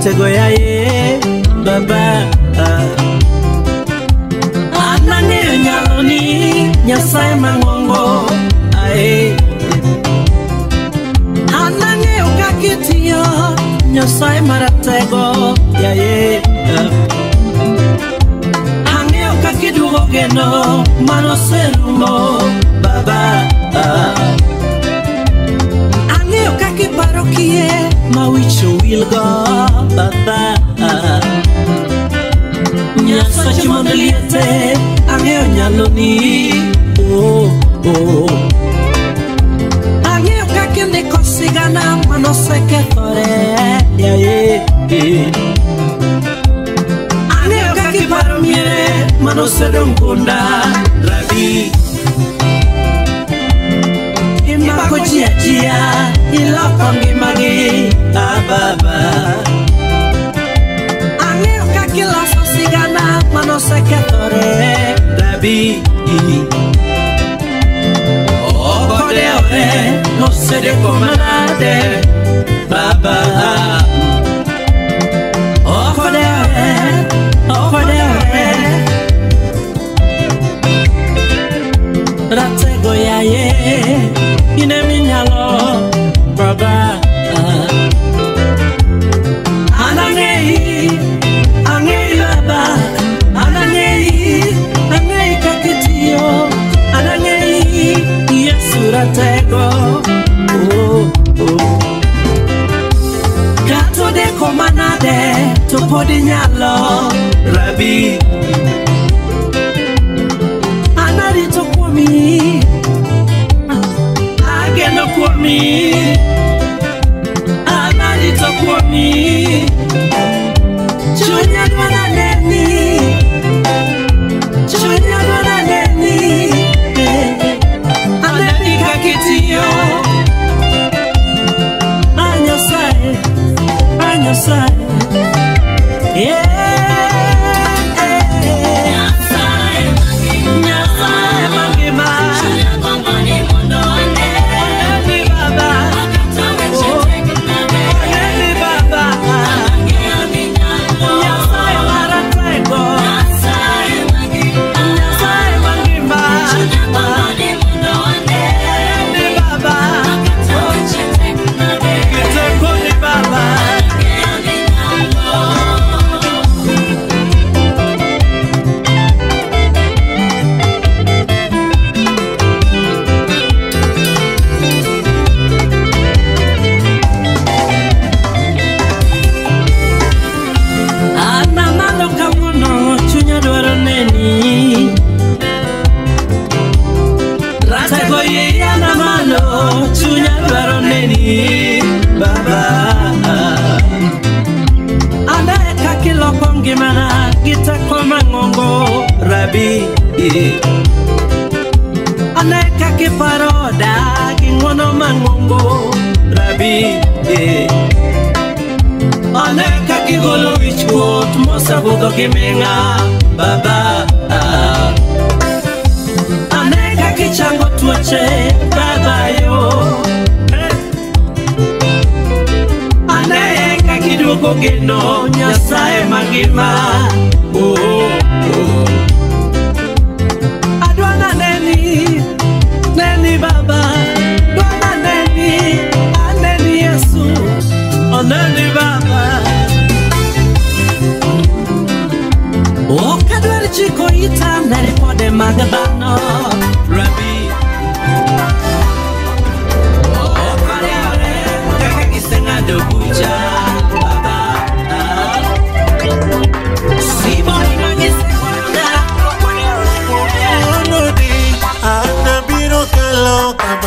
ratego yaye baba anane nyaloni nyasaye mangongo ae anane ukakitio nyasaye maratego yaye ange ukakidugo geno manoserumo baba ange ukakiparokie mawicho wilgo baba nyasaye mondeliete ange nyaloni ange ukakinde kosigana manoseketore yaye ange ukakiparomie manosedongunda rabi imako jia ilakongi magi ababa ange ukakilaso sigana manoseketore rabi okode ore no sede komanade baba okode ore ratego yaye ine minyalo baba anangei baba anangei kakitio anangei yesu ratego gato de komanade to podi nyalo rabi anari to kwami ageno kwami anari to kwami chunya dwana neni anani kakitio anyosai yeah. Gimana kita komangongo rabi aneka kiparoda kingono mangongo rabi aneka kigolo wichwot mosabugo kimenga baba aneka kichango tuoche baba yo kidugo geno nyasaye magima adwana neni baba dwana neni yesu oneni baba okadwari chiko ita nari pode magabano rabi okare kaka kisengado buja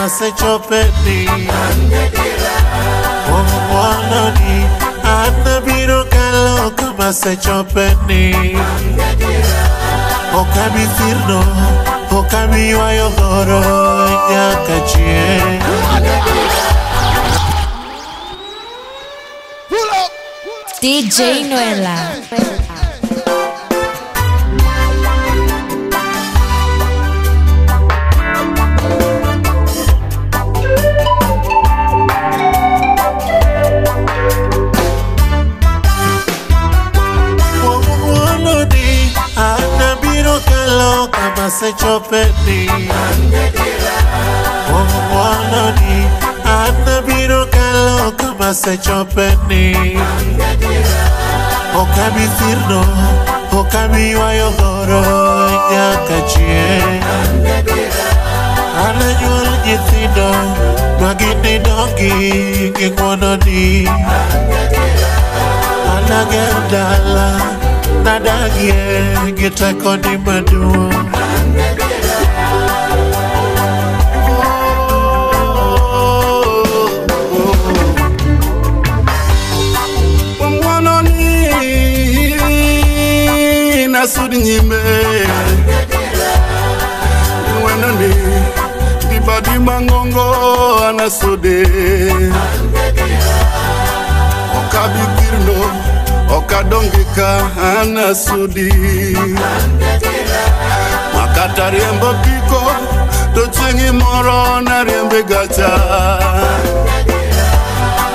se chopeti Wanani Anna biro kalo kama se chopeti Okami firno Okami wayogoro Nyakachie DJ Noela. masechopeni Omwanoni Anabiro kalo kama sechopeni Okabi thirno Okabi wayogoro Nyaka chie Ananyuol nyithindo Magini dongi Gikwanoni Anagero dala Nadagie Gitako ni maduong Nasudi nyime Wenoni Dibadi mangongo anasude Okabi kirno Okadongika anasudi Makata riembo piko Tochengi moro na riembe gacha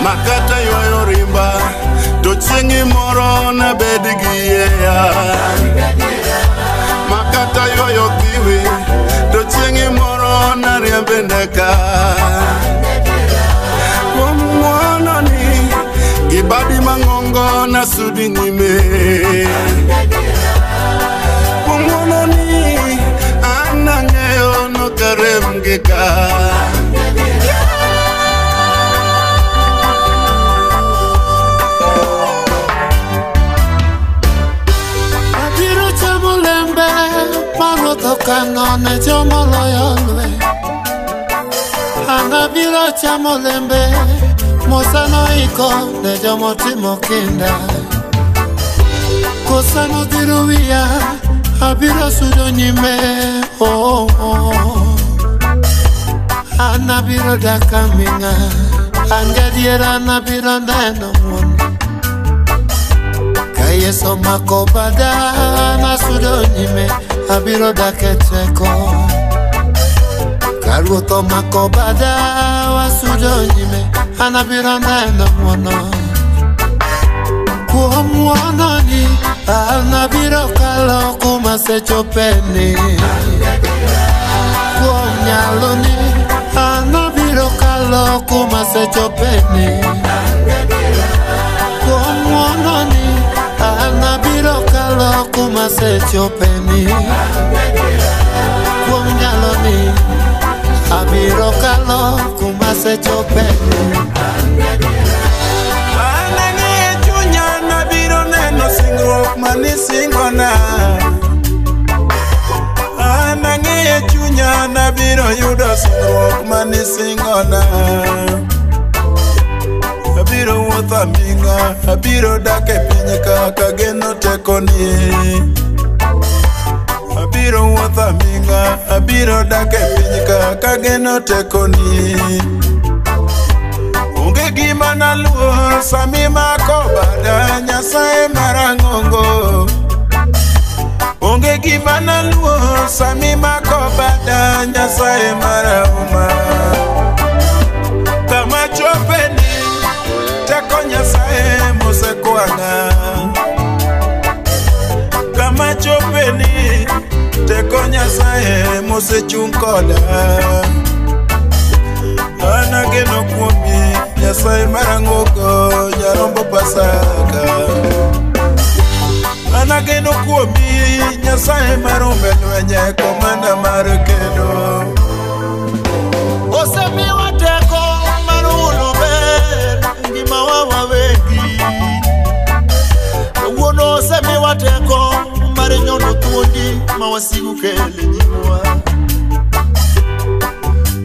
Makata yoyo rimba Tochengi moro na bedigia Makata yoyo kiwi Tochengi moro na riembendeka Mwana ni Gibadi mangongo na sudi nyime Mwana ni Anangeo no karemgeka Kano ne chomo loyongwe Anabiro chamo lembe Mosano iko ne jomo timo kinda Kosano diruwia Abiro sudo nyime Oh oh Anabiro dakaminga Angadiera anabiro neno mwon Kayeso makobada Nasudo nyime Abiro daketeko Karuto makobada Wasudo nyime Anabiro neno mwono Kuo mwono ni Anabiro kalo kumasechopeni Kuo mnyalo ni Anabiro kalo kumasechopeni Kuo mwono ni Anabiro kalo kumasechopeni Kuom nyaloni Abiro kalo kumasechopeni Anang'e chunya nabiro neno singruok manisingona Anang'e chunya nabiro yudo singruok manisingona Abiro wuotho aminga, abiro dake pinye kaka geno tekoni Abiro wuotho aminga, abiro dake pinye kaka geno tekoni Unge gima naluo, sami mako bada Nyasaye marang'ongo Unge gima naluo, sami mako bada Nyasaye marahuma Kama chopeni Teko Nyasaye mosekwanga Kama chopeni Teko Nyasaye mosechung koda Anageno kuomi Nyasaye marang'oko Nyarombo Pasaka Anageno kuomi Nyasaye marombe lwenye Komanda mar kedo Osemiwa teko marulo Ngima wawa wengi Uono semi wateko Mare nyono tuondi Mawasigu kele nyimwa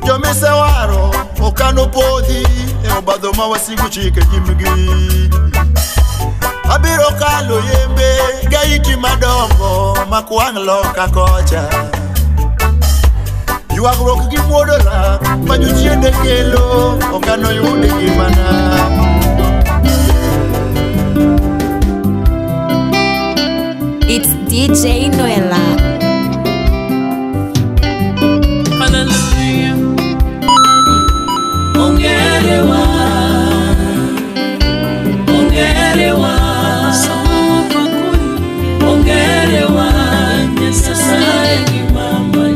Jomese waro Okano podhi Obadho mawasigu chike jimgi Abiro kalo yembe Gaiti madongo Makuang loka kocha Yuagruok gi muodola Majuchiende kelo Okano yude gimana It's DJ Noela. Hallelujah. Ongerewa, ongerewa, ongerewa, Nyasaye ni mama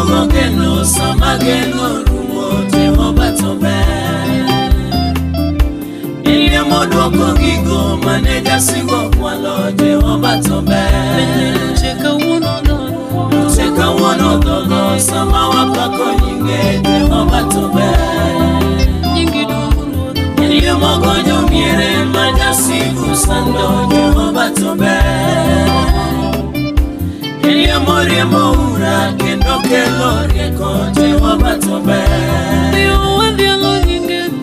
mogeno sama geno rumo Jehova to ber. Iliamo duoko gigo mane jasingo kwalo Jehova to ber. Cheka wono dogo sama wapako nyinge Jehova to ber. Iliamo gonyo miere majasigu sando Jehova to ber. Iliamo riemo ura kendo kelo rieko Jehova to ber.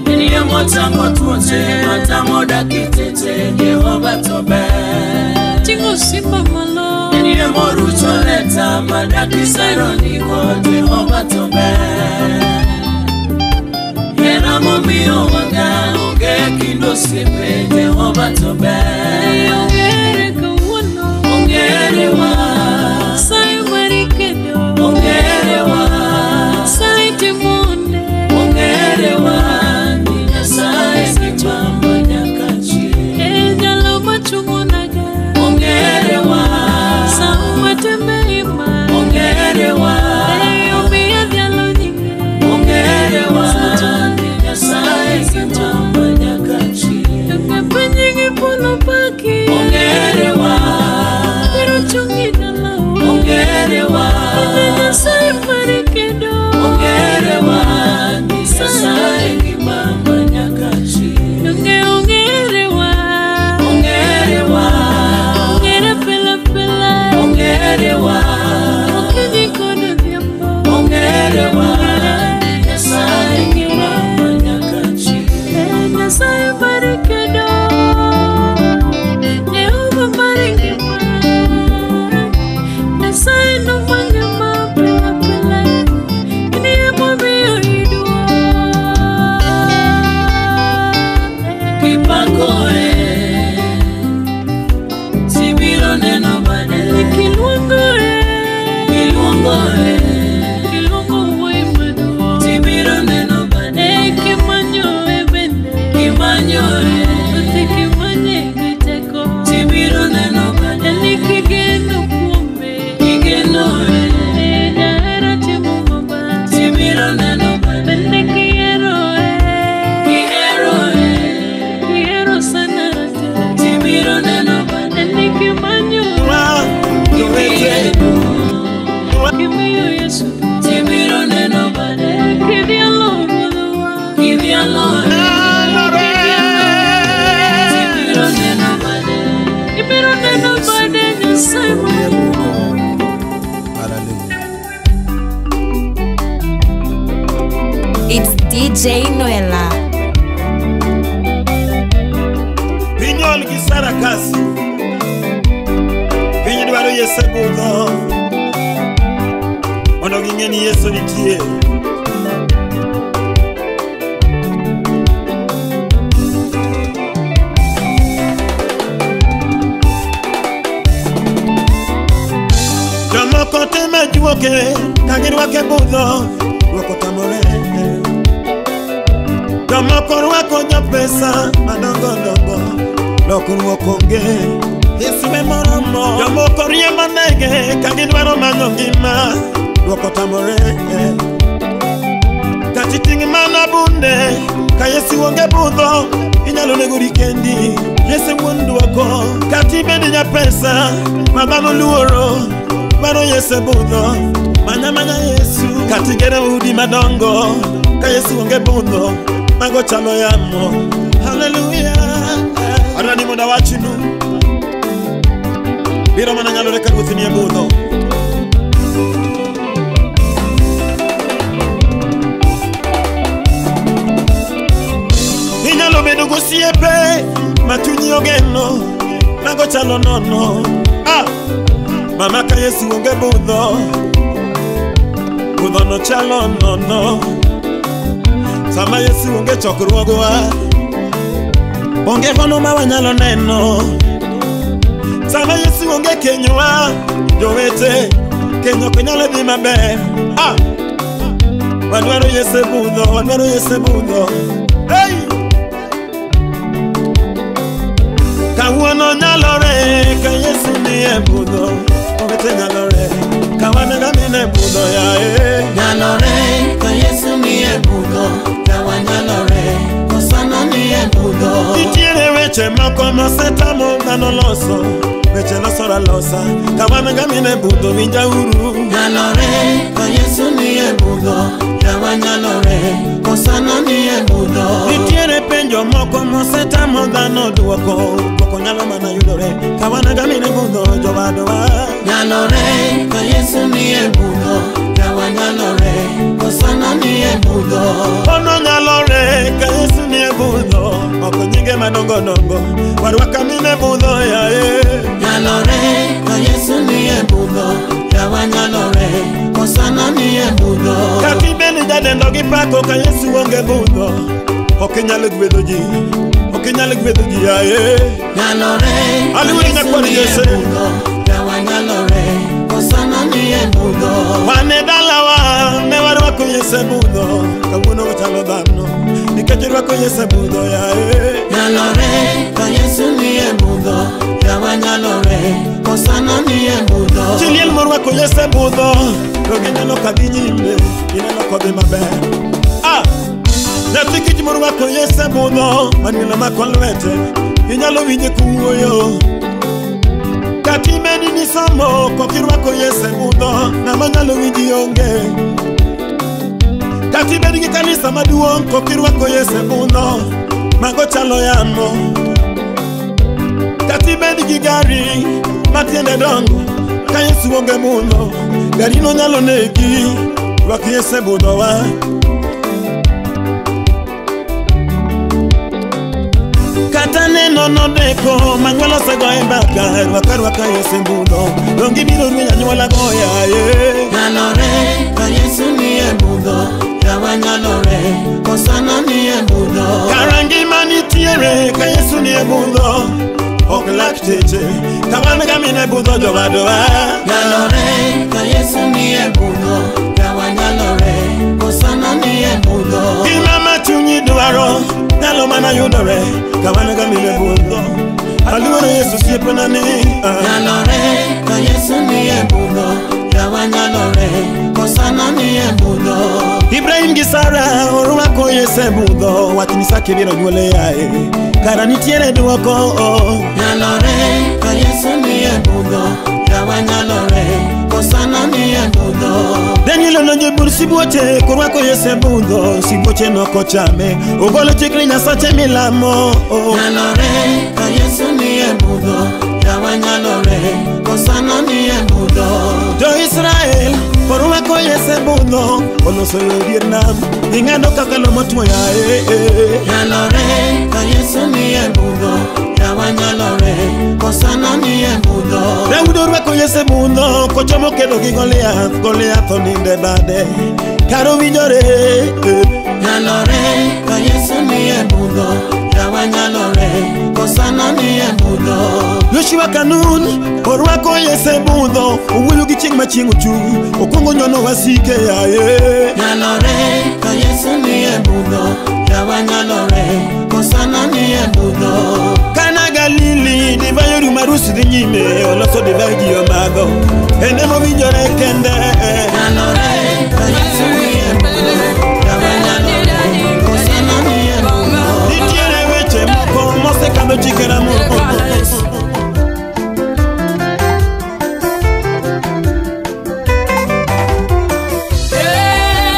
Iliamo tango tuoche matamo dakitete Jehova to ber. Tingo simba malo Iliamo rucho leta madaki saroniko Jehova to ber. Hera momio wanga unge kindo sipe Jehova to ber. Ongere kawono ongere wa Sai marikedo ongere wa Sai timonde ongere wa Ninya sai simama nyakachi Ejalo machumunaga ongere wa Sama temeima ongere wa Eyomia dialo nyinge ongere wa Ninya sai simama nyakachi Pepenyingi puno paki ongere wa Pero chungina lao ongere wa Ninya sai marikedo ongere wa Ninya sai simama nyakachi ongere wa ongere wa ongere pela pela ongere wa okiji kono diambo ongere wa Ninya sai simama nyakachi Ninya sai marikedo Jehova marikedo Ninya sai no mangema pela pela Niye mobiyo idua Kipakoe Sibiro neno bade Kilungoe Kilungoe Kilungo waimado Sibiro neno bade Kimanyo ebende Kimanyo Ute kimanye giteko Sibiro neno bade Likigeno kuombe Kigenoe Nijahera timumaba Sibiro neno bade Bende kiyeroe Kiyeroe Kiero sana Sibiro neno bade Nikimanyo Kimiyo Yesu Sibiro neno bade Kidialo rudowa Kidialo Sibiro neno bade Sibiro neno bade Nyasai It's DJ Noela. Pinyol gisara kasi Pinyi dwaro Yesu budho Ono gingeni Yesu nitie Jomoko teme juoke Kagirwake budho Rwako tamore Jomoko rwako nyapesa Madongo dongo Loko rwako nge Yesu memoromo Jomoko riema nege Kagirwaro manyo ngima Rwako tamore Kachitingi mana bunde Ka Yesu wonge budho Inyalo nego rikendi Yesu wundu wako Katibedi nyapesa Madano luoro Maro Yesu budho Manya Yesu Katigere udi madongo Ka Yesu wonge budho Mago chalo yamo Hallelujah Arani muda wachinu Biro mana nyalo reka ruthini ya budho Inyalo bedo gosiepe Matunyi ogeno Mago chalo nono Mama ka Yesu wonge budho Budho no chalo nono Sama Yesu wonge chokruogwa Onge hono ma wanyalo neno Sama Yesu wonge kenywa Jowete Kenyo kenyale di maber Wanwaro Yesu budho Wanwaro Yesu budho Hey Kawuono nyalore Ka Yesu ni e budho Owete nyalore Kawanega mine budho ya weche moko mosetamo dhano loso, weche losora losa, kawan gamine budho winja uru. Nyalore ka Yesu ni e budho, yawa nyalore kosano ni e budho. Nitiere penjo moko mosetamo dhano duoko, poko nyalo mana yudore, kawan gamine budho jowadwa. Nyalore ka Yesu ni e budho, yawa nyalore kosano ni e budho. Ono nyalore ka Yesu ni e budho, oko nyinge madongo dongo, warwa kamine budho yae. Nyalore ka Yesu ni e budho, yawa nyalore kosano ni e budho. Kati beni jadendo gi pako ka Yesu onge budho, okinyal gwedho ji, okinyal gwedho ji yae. Nyalore ka Yesu ni e budho, yawa nyalore kosano ni e budho. Wane dalawa ne warwako Yesu budho, kawuono wachalo dhano, nikech rwako Yesu budho yae. Nyalore ka Yesu ni e budho, yawa nyalore kosano ni e budho. Chiliel morwako Yesu budho, to gineno kadhi nyime, gineno kodhi maber. Nyathi kich morwako Yesu budho, manila mako lwete, inyalo winje kuwuoyo. Kati medi ni somo, kokirwako Yesu budho, nama nyalo winji onge. Kati bedi gi kanisa maduong', kokirwako Yesu budho, mago chalo yamo. Kati bedi gi gari, matiende dongo, ka Yesu onge budho, gari no nyalo negi, rwak Yesu budho wa. Kata neno nodeko, manyuola sego e mbaka, rwaka Yesu budho, dongi biro rwenya nyuola goya ye. Nyalore ka Yesu ni e budho, yawa nyalore kosano ni e budho. Karangi manitiere ka Yesu ni e budho, ok lakteche, kawan gamine budho jowadwa. Nyalore ka Yesu ni e budho, yawa nyalore kosano ni e budho. Gima ma chunyi dwaro, nyalo mana yudore, kawan gamine budho, aluoro Yesu siepena ni. Nyalore ka Yesu ni e budho, yawa nyalore kosano ni e budho. Ibrahim gi Sara orwako Yesu budho, wach ni Isaka biro nyuole yae, kara nitiere duoko. Nyalore ka Yesu ni e budho, yawa nyalore kosano ni e budho. Daniel nonjebur sibuoche, korwako Yesu budho, sibuoche nokochame, ogolo chikri Nyasache milamo. Nyalore ka Yesu ni e budho, yawa nyalore kosano ni e budho. Jo Israel orwako Yesu budho, oloso yo dier nam, ing'ado kaka lo motwo yae. Nyalore ka Yesu ni e budho, yawa nyalore kosano ni e budho. Daudi orwako Yesu budho, kochomo kedo gi Goliath, Goliath oninde bade, karo winjore. Nyalore ka Yesu ni e budho, yawa nyalore kosano ni e budho. Joshua Kanun orwako Yesu budho, owuoyo gi chieng' ma chieng' ochung', okwongo nyono wasike yae. Nyalore ka Yesu ni e budho, yawa nyalore kosano ni e budho. Kana Galili divai orumo arus dhi nyime, oloso divai ji omadho, ene mowinjore kende. Nyalore ka Yesu ni e budho, yawa nyalore kosano ni e budho. Nitiere weche moko mosekadho chikena moko.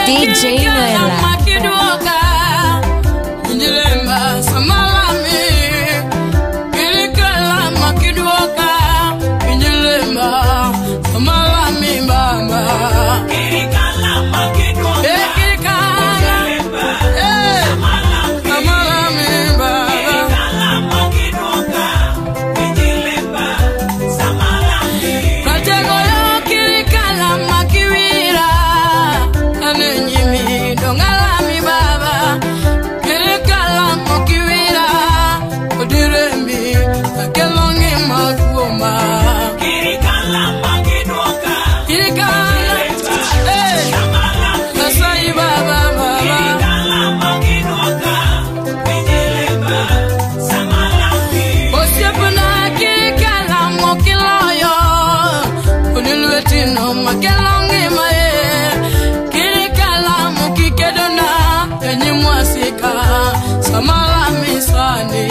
DJ Noela. Samala misani,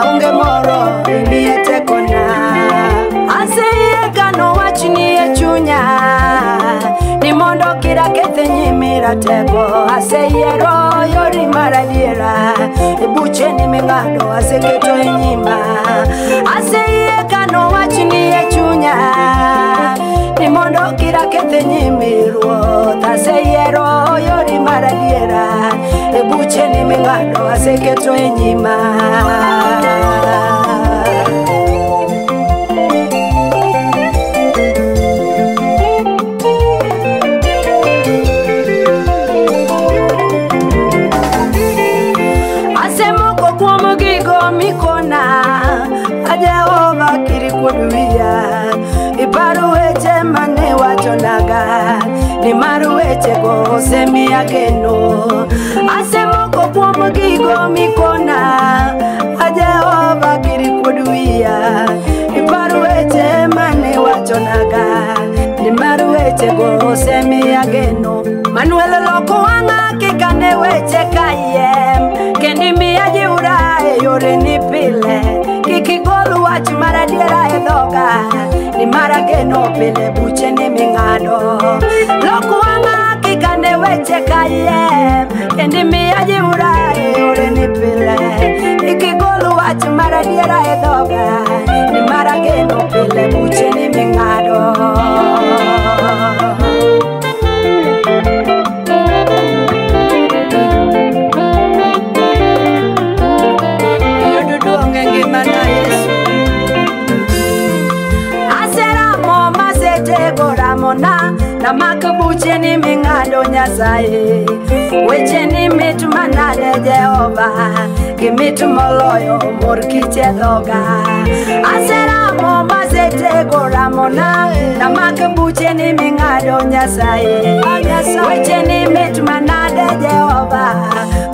Aunge moro, ini eteko ni mondo kira kethe nyimira teko aseyiero yori maradiera buche ni mingado aseketo e nyima aseyie kano wachni e chunya ni mondo kira kethe nyimiruo aseyiero yori maradiera buche ni mingado aseketo e nyima Jehova kirikuduia iparu weche mane wachonaga ni maru weche go semi ageno asemoko kuom gigo mikona Jehova kirikuduia iparu weche mane wachonaga ni maru weche go semi ageno Manuel loko wanga kikane weche kayem kendi miya jiura e yore ni pile Kikigolu wach maradiera e dhoga ni marageno pile buche ni mingado Loku wanga kikane weche kaye kendi miya jiura e yore ni pile Kikigolu wach maradiera e dhoga ni marageno pile buche ni mingado Na makabuche ni mingado nyasaye weche ni mitu manade Jehova gimitu moloyo mor kiche dhoga aseramo masete goramona na makabuche ni mingado nyasaye weche ni mitu manade Jehova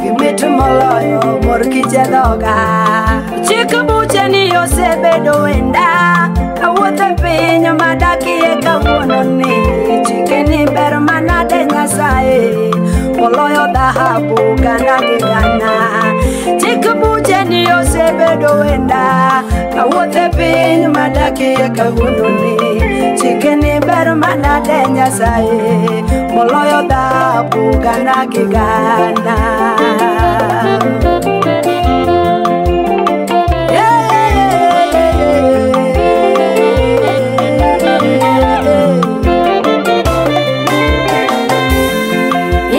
gimitu moloyo mor kiche dhoga chikabuche ni yosebedo wenda kawuothe piny madakie kawuono ni Chikeni ber manade nyasaye moloyo dhahabu gana gi gana Chikabuche ni osebedo wenda kawuothe piny madakie kawuono ni Chikeni ber manade nyasaye moloyo dhahabu gana gi gana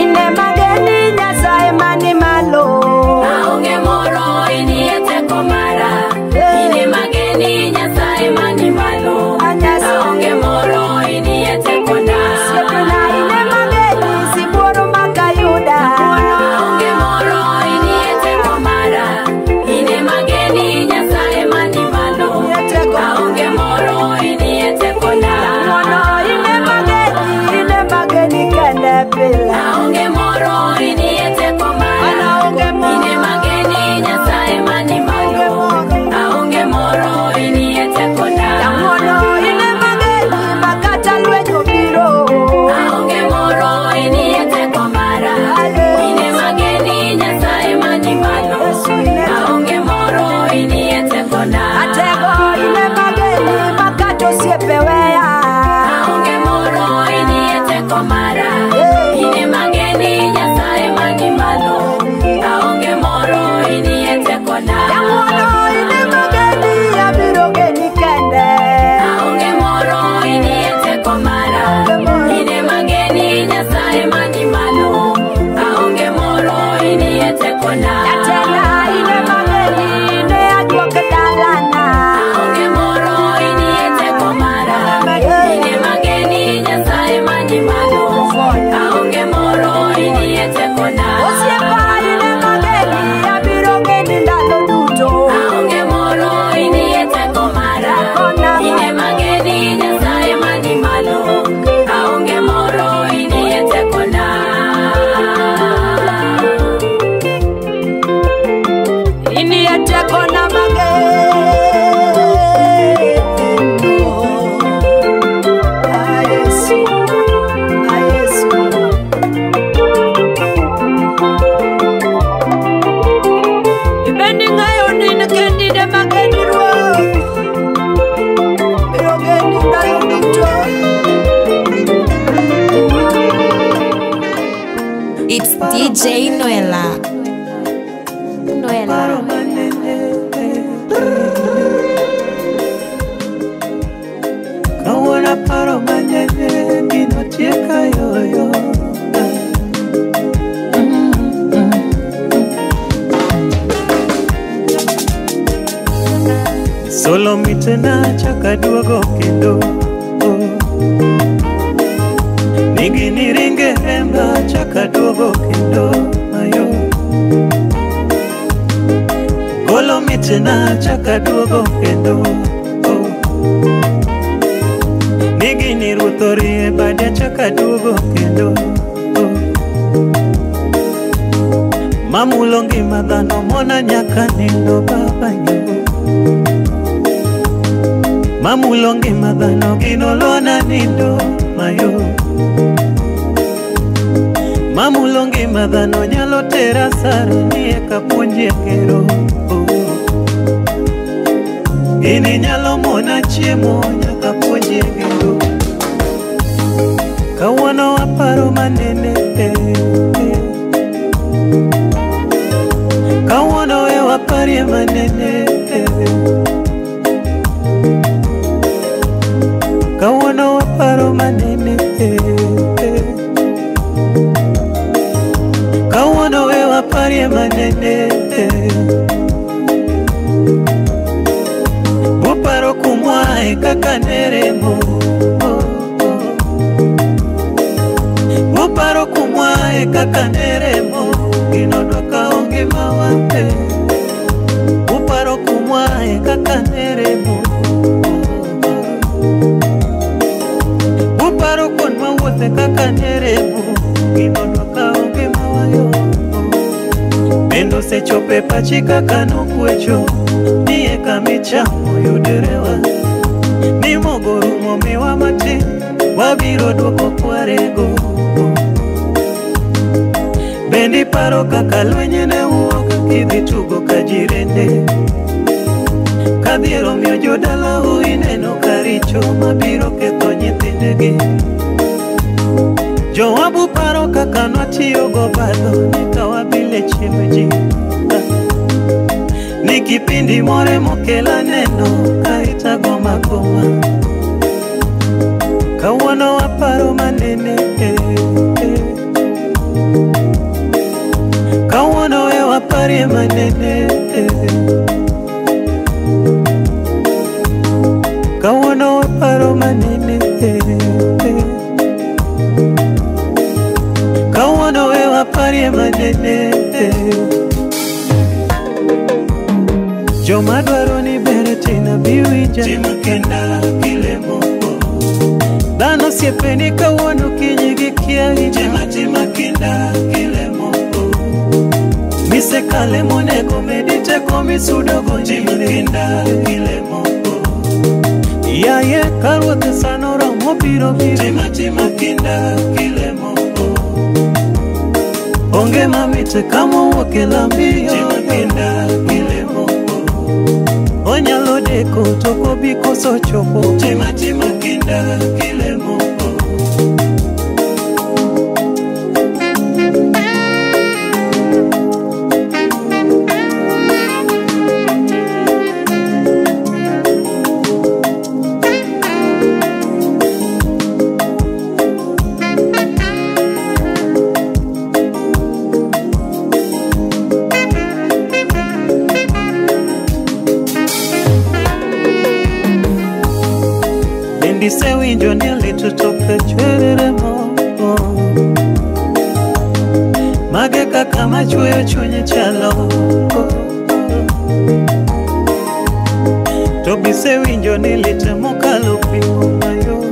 Ine mageni nyasaye mani malo DJ Noela. Paro manene, kawona paro manene, gino tieka yoyo. Solo mitena chaka duogo kendo, nigi niringe remba chaka duogo kendo mayo. Golo mitena chaka duogo kendo, nigi nirutorie bade chaka duogo kendo. Mamulo ngima dhano mona nyaka nindo baba nyo. Mamulo ngima dhano gino lona nindo mayo. Mamulo ngima dhano nyalo tera sare nie kapuonje kero. Ini nyalo mona chiemo nyaka puonje kero. Kawuono aparo manene, kawuono waparie manene, kawuono waparo manene, kawuono waparie manene. Buparo kumwae kaka neremo, buparo kumwae kaka neremo, gino doka onge mawape. Buparo kumwae kaka neremo, buparo kon mawuothe kaka neremo, gino doka onge mawayo. Bendo sechope pachi kaka nokwecho, niye kamichamo yuderewa. Ni mogorumo miwa mati, wabiro duoko kwarego. Bendi paro kaka lwenye ne uoka kidhi tugo kajirende. Kadhiero miyo jodala uineno karicho mabiro ketho nyithindegi. Jowabu paro kaka nwatiyo go badho nikawabile chiemji. Ni kipindi more mokela neno kaitago magoma. Kawuono waparo manene, kawuono waparie manene, kawuono waparo manene, kawuono waparie manene. Joma dwaro ni bere tina biwija tima kenda kile moko. Dhano siepeni kawuono kinyigi kiahi tima kenda kile moko. Mise kale monego medite komisudo gonjime kenda kile moko. Yaye karwote sanora mobiro biro tima kenda kile moko. Onge mamite kamo wakela mbiyo kenda kile moko. Onyalo deko toko bikoso chopo tima kinda kile moko. Se winjo nili tutoke chwerere moko. Mage kaka machweyo chunye chalo. Tobi se winjo nili temo kalo pimo mayo.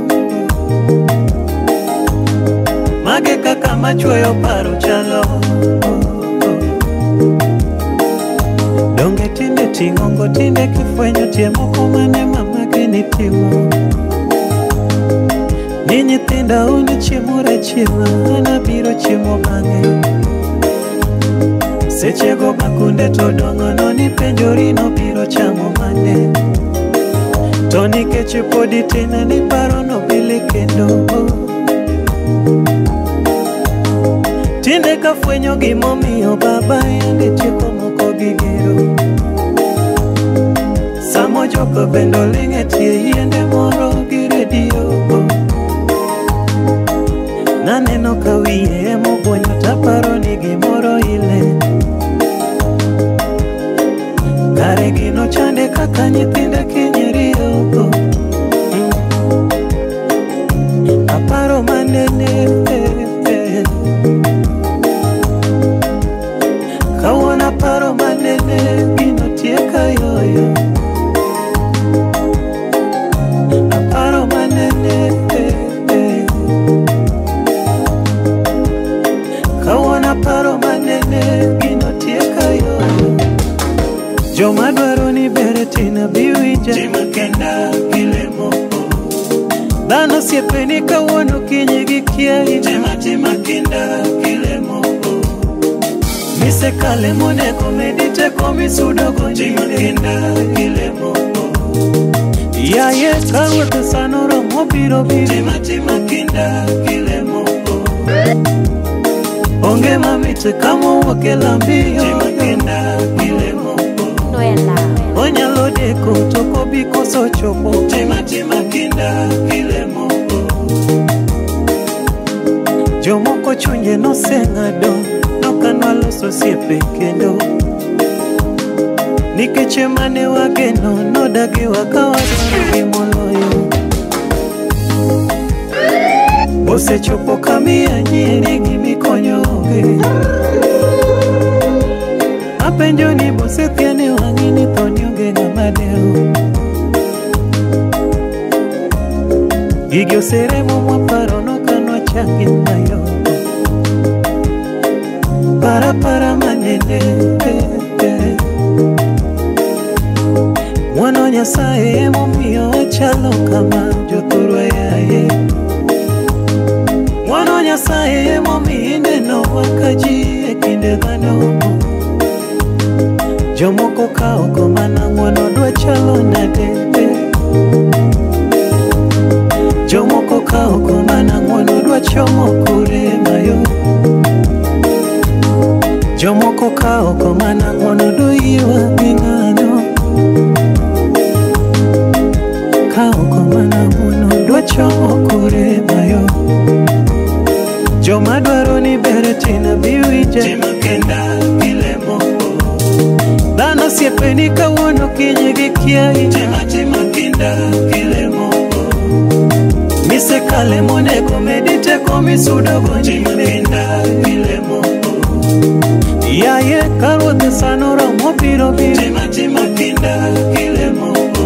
Mage kaka machweyo paro chalo. Donge tinde tingongo tinde kifwenyo tie moko mane mamake ni timo. Ni nyithinda uni chiemura chiema, anabiro chiemo bang'e. Sechego makunde to dongo no ni penjori no biro chamo mane. To nikech podi tina ni paro no bile kendo. Tinde ka fwenyo gimomiyo baba yande tieko moko gigero. Samo joko bendo linge tie yiende moro gi redio. Naneno ka wiye mobuonyo taparo ni gimoro ile. Kare gino chande kaka nyithinde kinyerio. Aparo manene Kawana paro manene gino tieka yoyo. Aparo manene Kawana paro manene gino tieka yoyo. Joma dwaro ni bere tina biwinja Tima kenda kile moko Dhano siepeni kawano kinye gikia Tima kenda kile moko Mise kale mone komedite komisudo gonjine Tima kenda kile moko Ya ye karwate sanoro mobiro biro Tima kenda kile moko Onge mamite kamo wakela mbio Tima kenda kile moko Onyalo deko toko biko so chopo Tima kinda kile moko Jomoko chunye no sengado Nokanwa loso siepe kendo Nikeche mane wageno Nodagi wakawadagi moloyo Ose chopo kamia nyeri gimikonyoge Apenjo ni bose tiene wangini tonyoge ngamadeo Gigyo seremo mwaparo no kanwa changi mayo Para manene Mwano nyasaye emo miyo wachalo kama joturwe yaye Mwano nyasaye emo miine no wakaji ekinde dhano Jomoko kaoko mana mwono dwa chalo nade Jomoko kaoko mana mwono dwa chomo kure mayo Jomoko kaoko mana mwono dwa iwa bingano Kaoko mana mwono dwa chomo kure mayo Joma dwaro ni bere tina biwinja Tima kenda kile moko Dhano siepeni kawano kinye gikia Tima kinda kile moko Mise kale mone komedite komisudo gonjine Tima kinda kile moko Ya ye karwate sanoro mobiro biro Tima kinda kile moko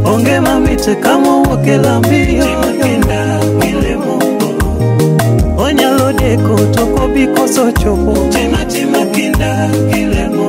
Onge mamite kamo wakela mbio Tima kinda kile moko Onyalo deko toko biko so chopo Tima kinda kile moko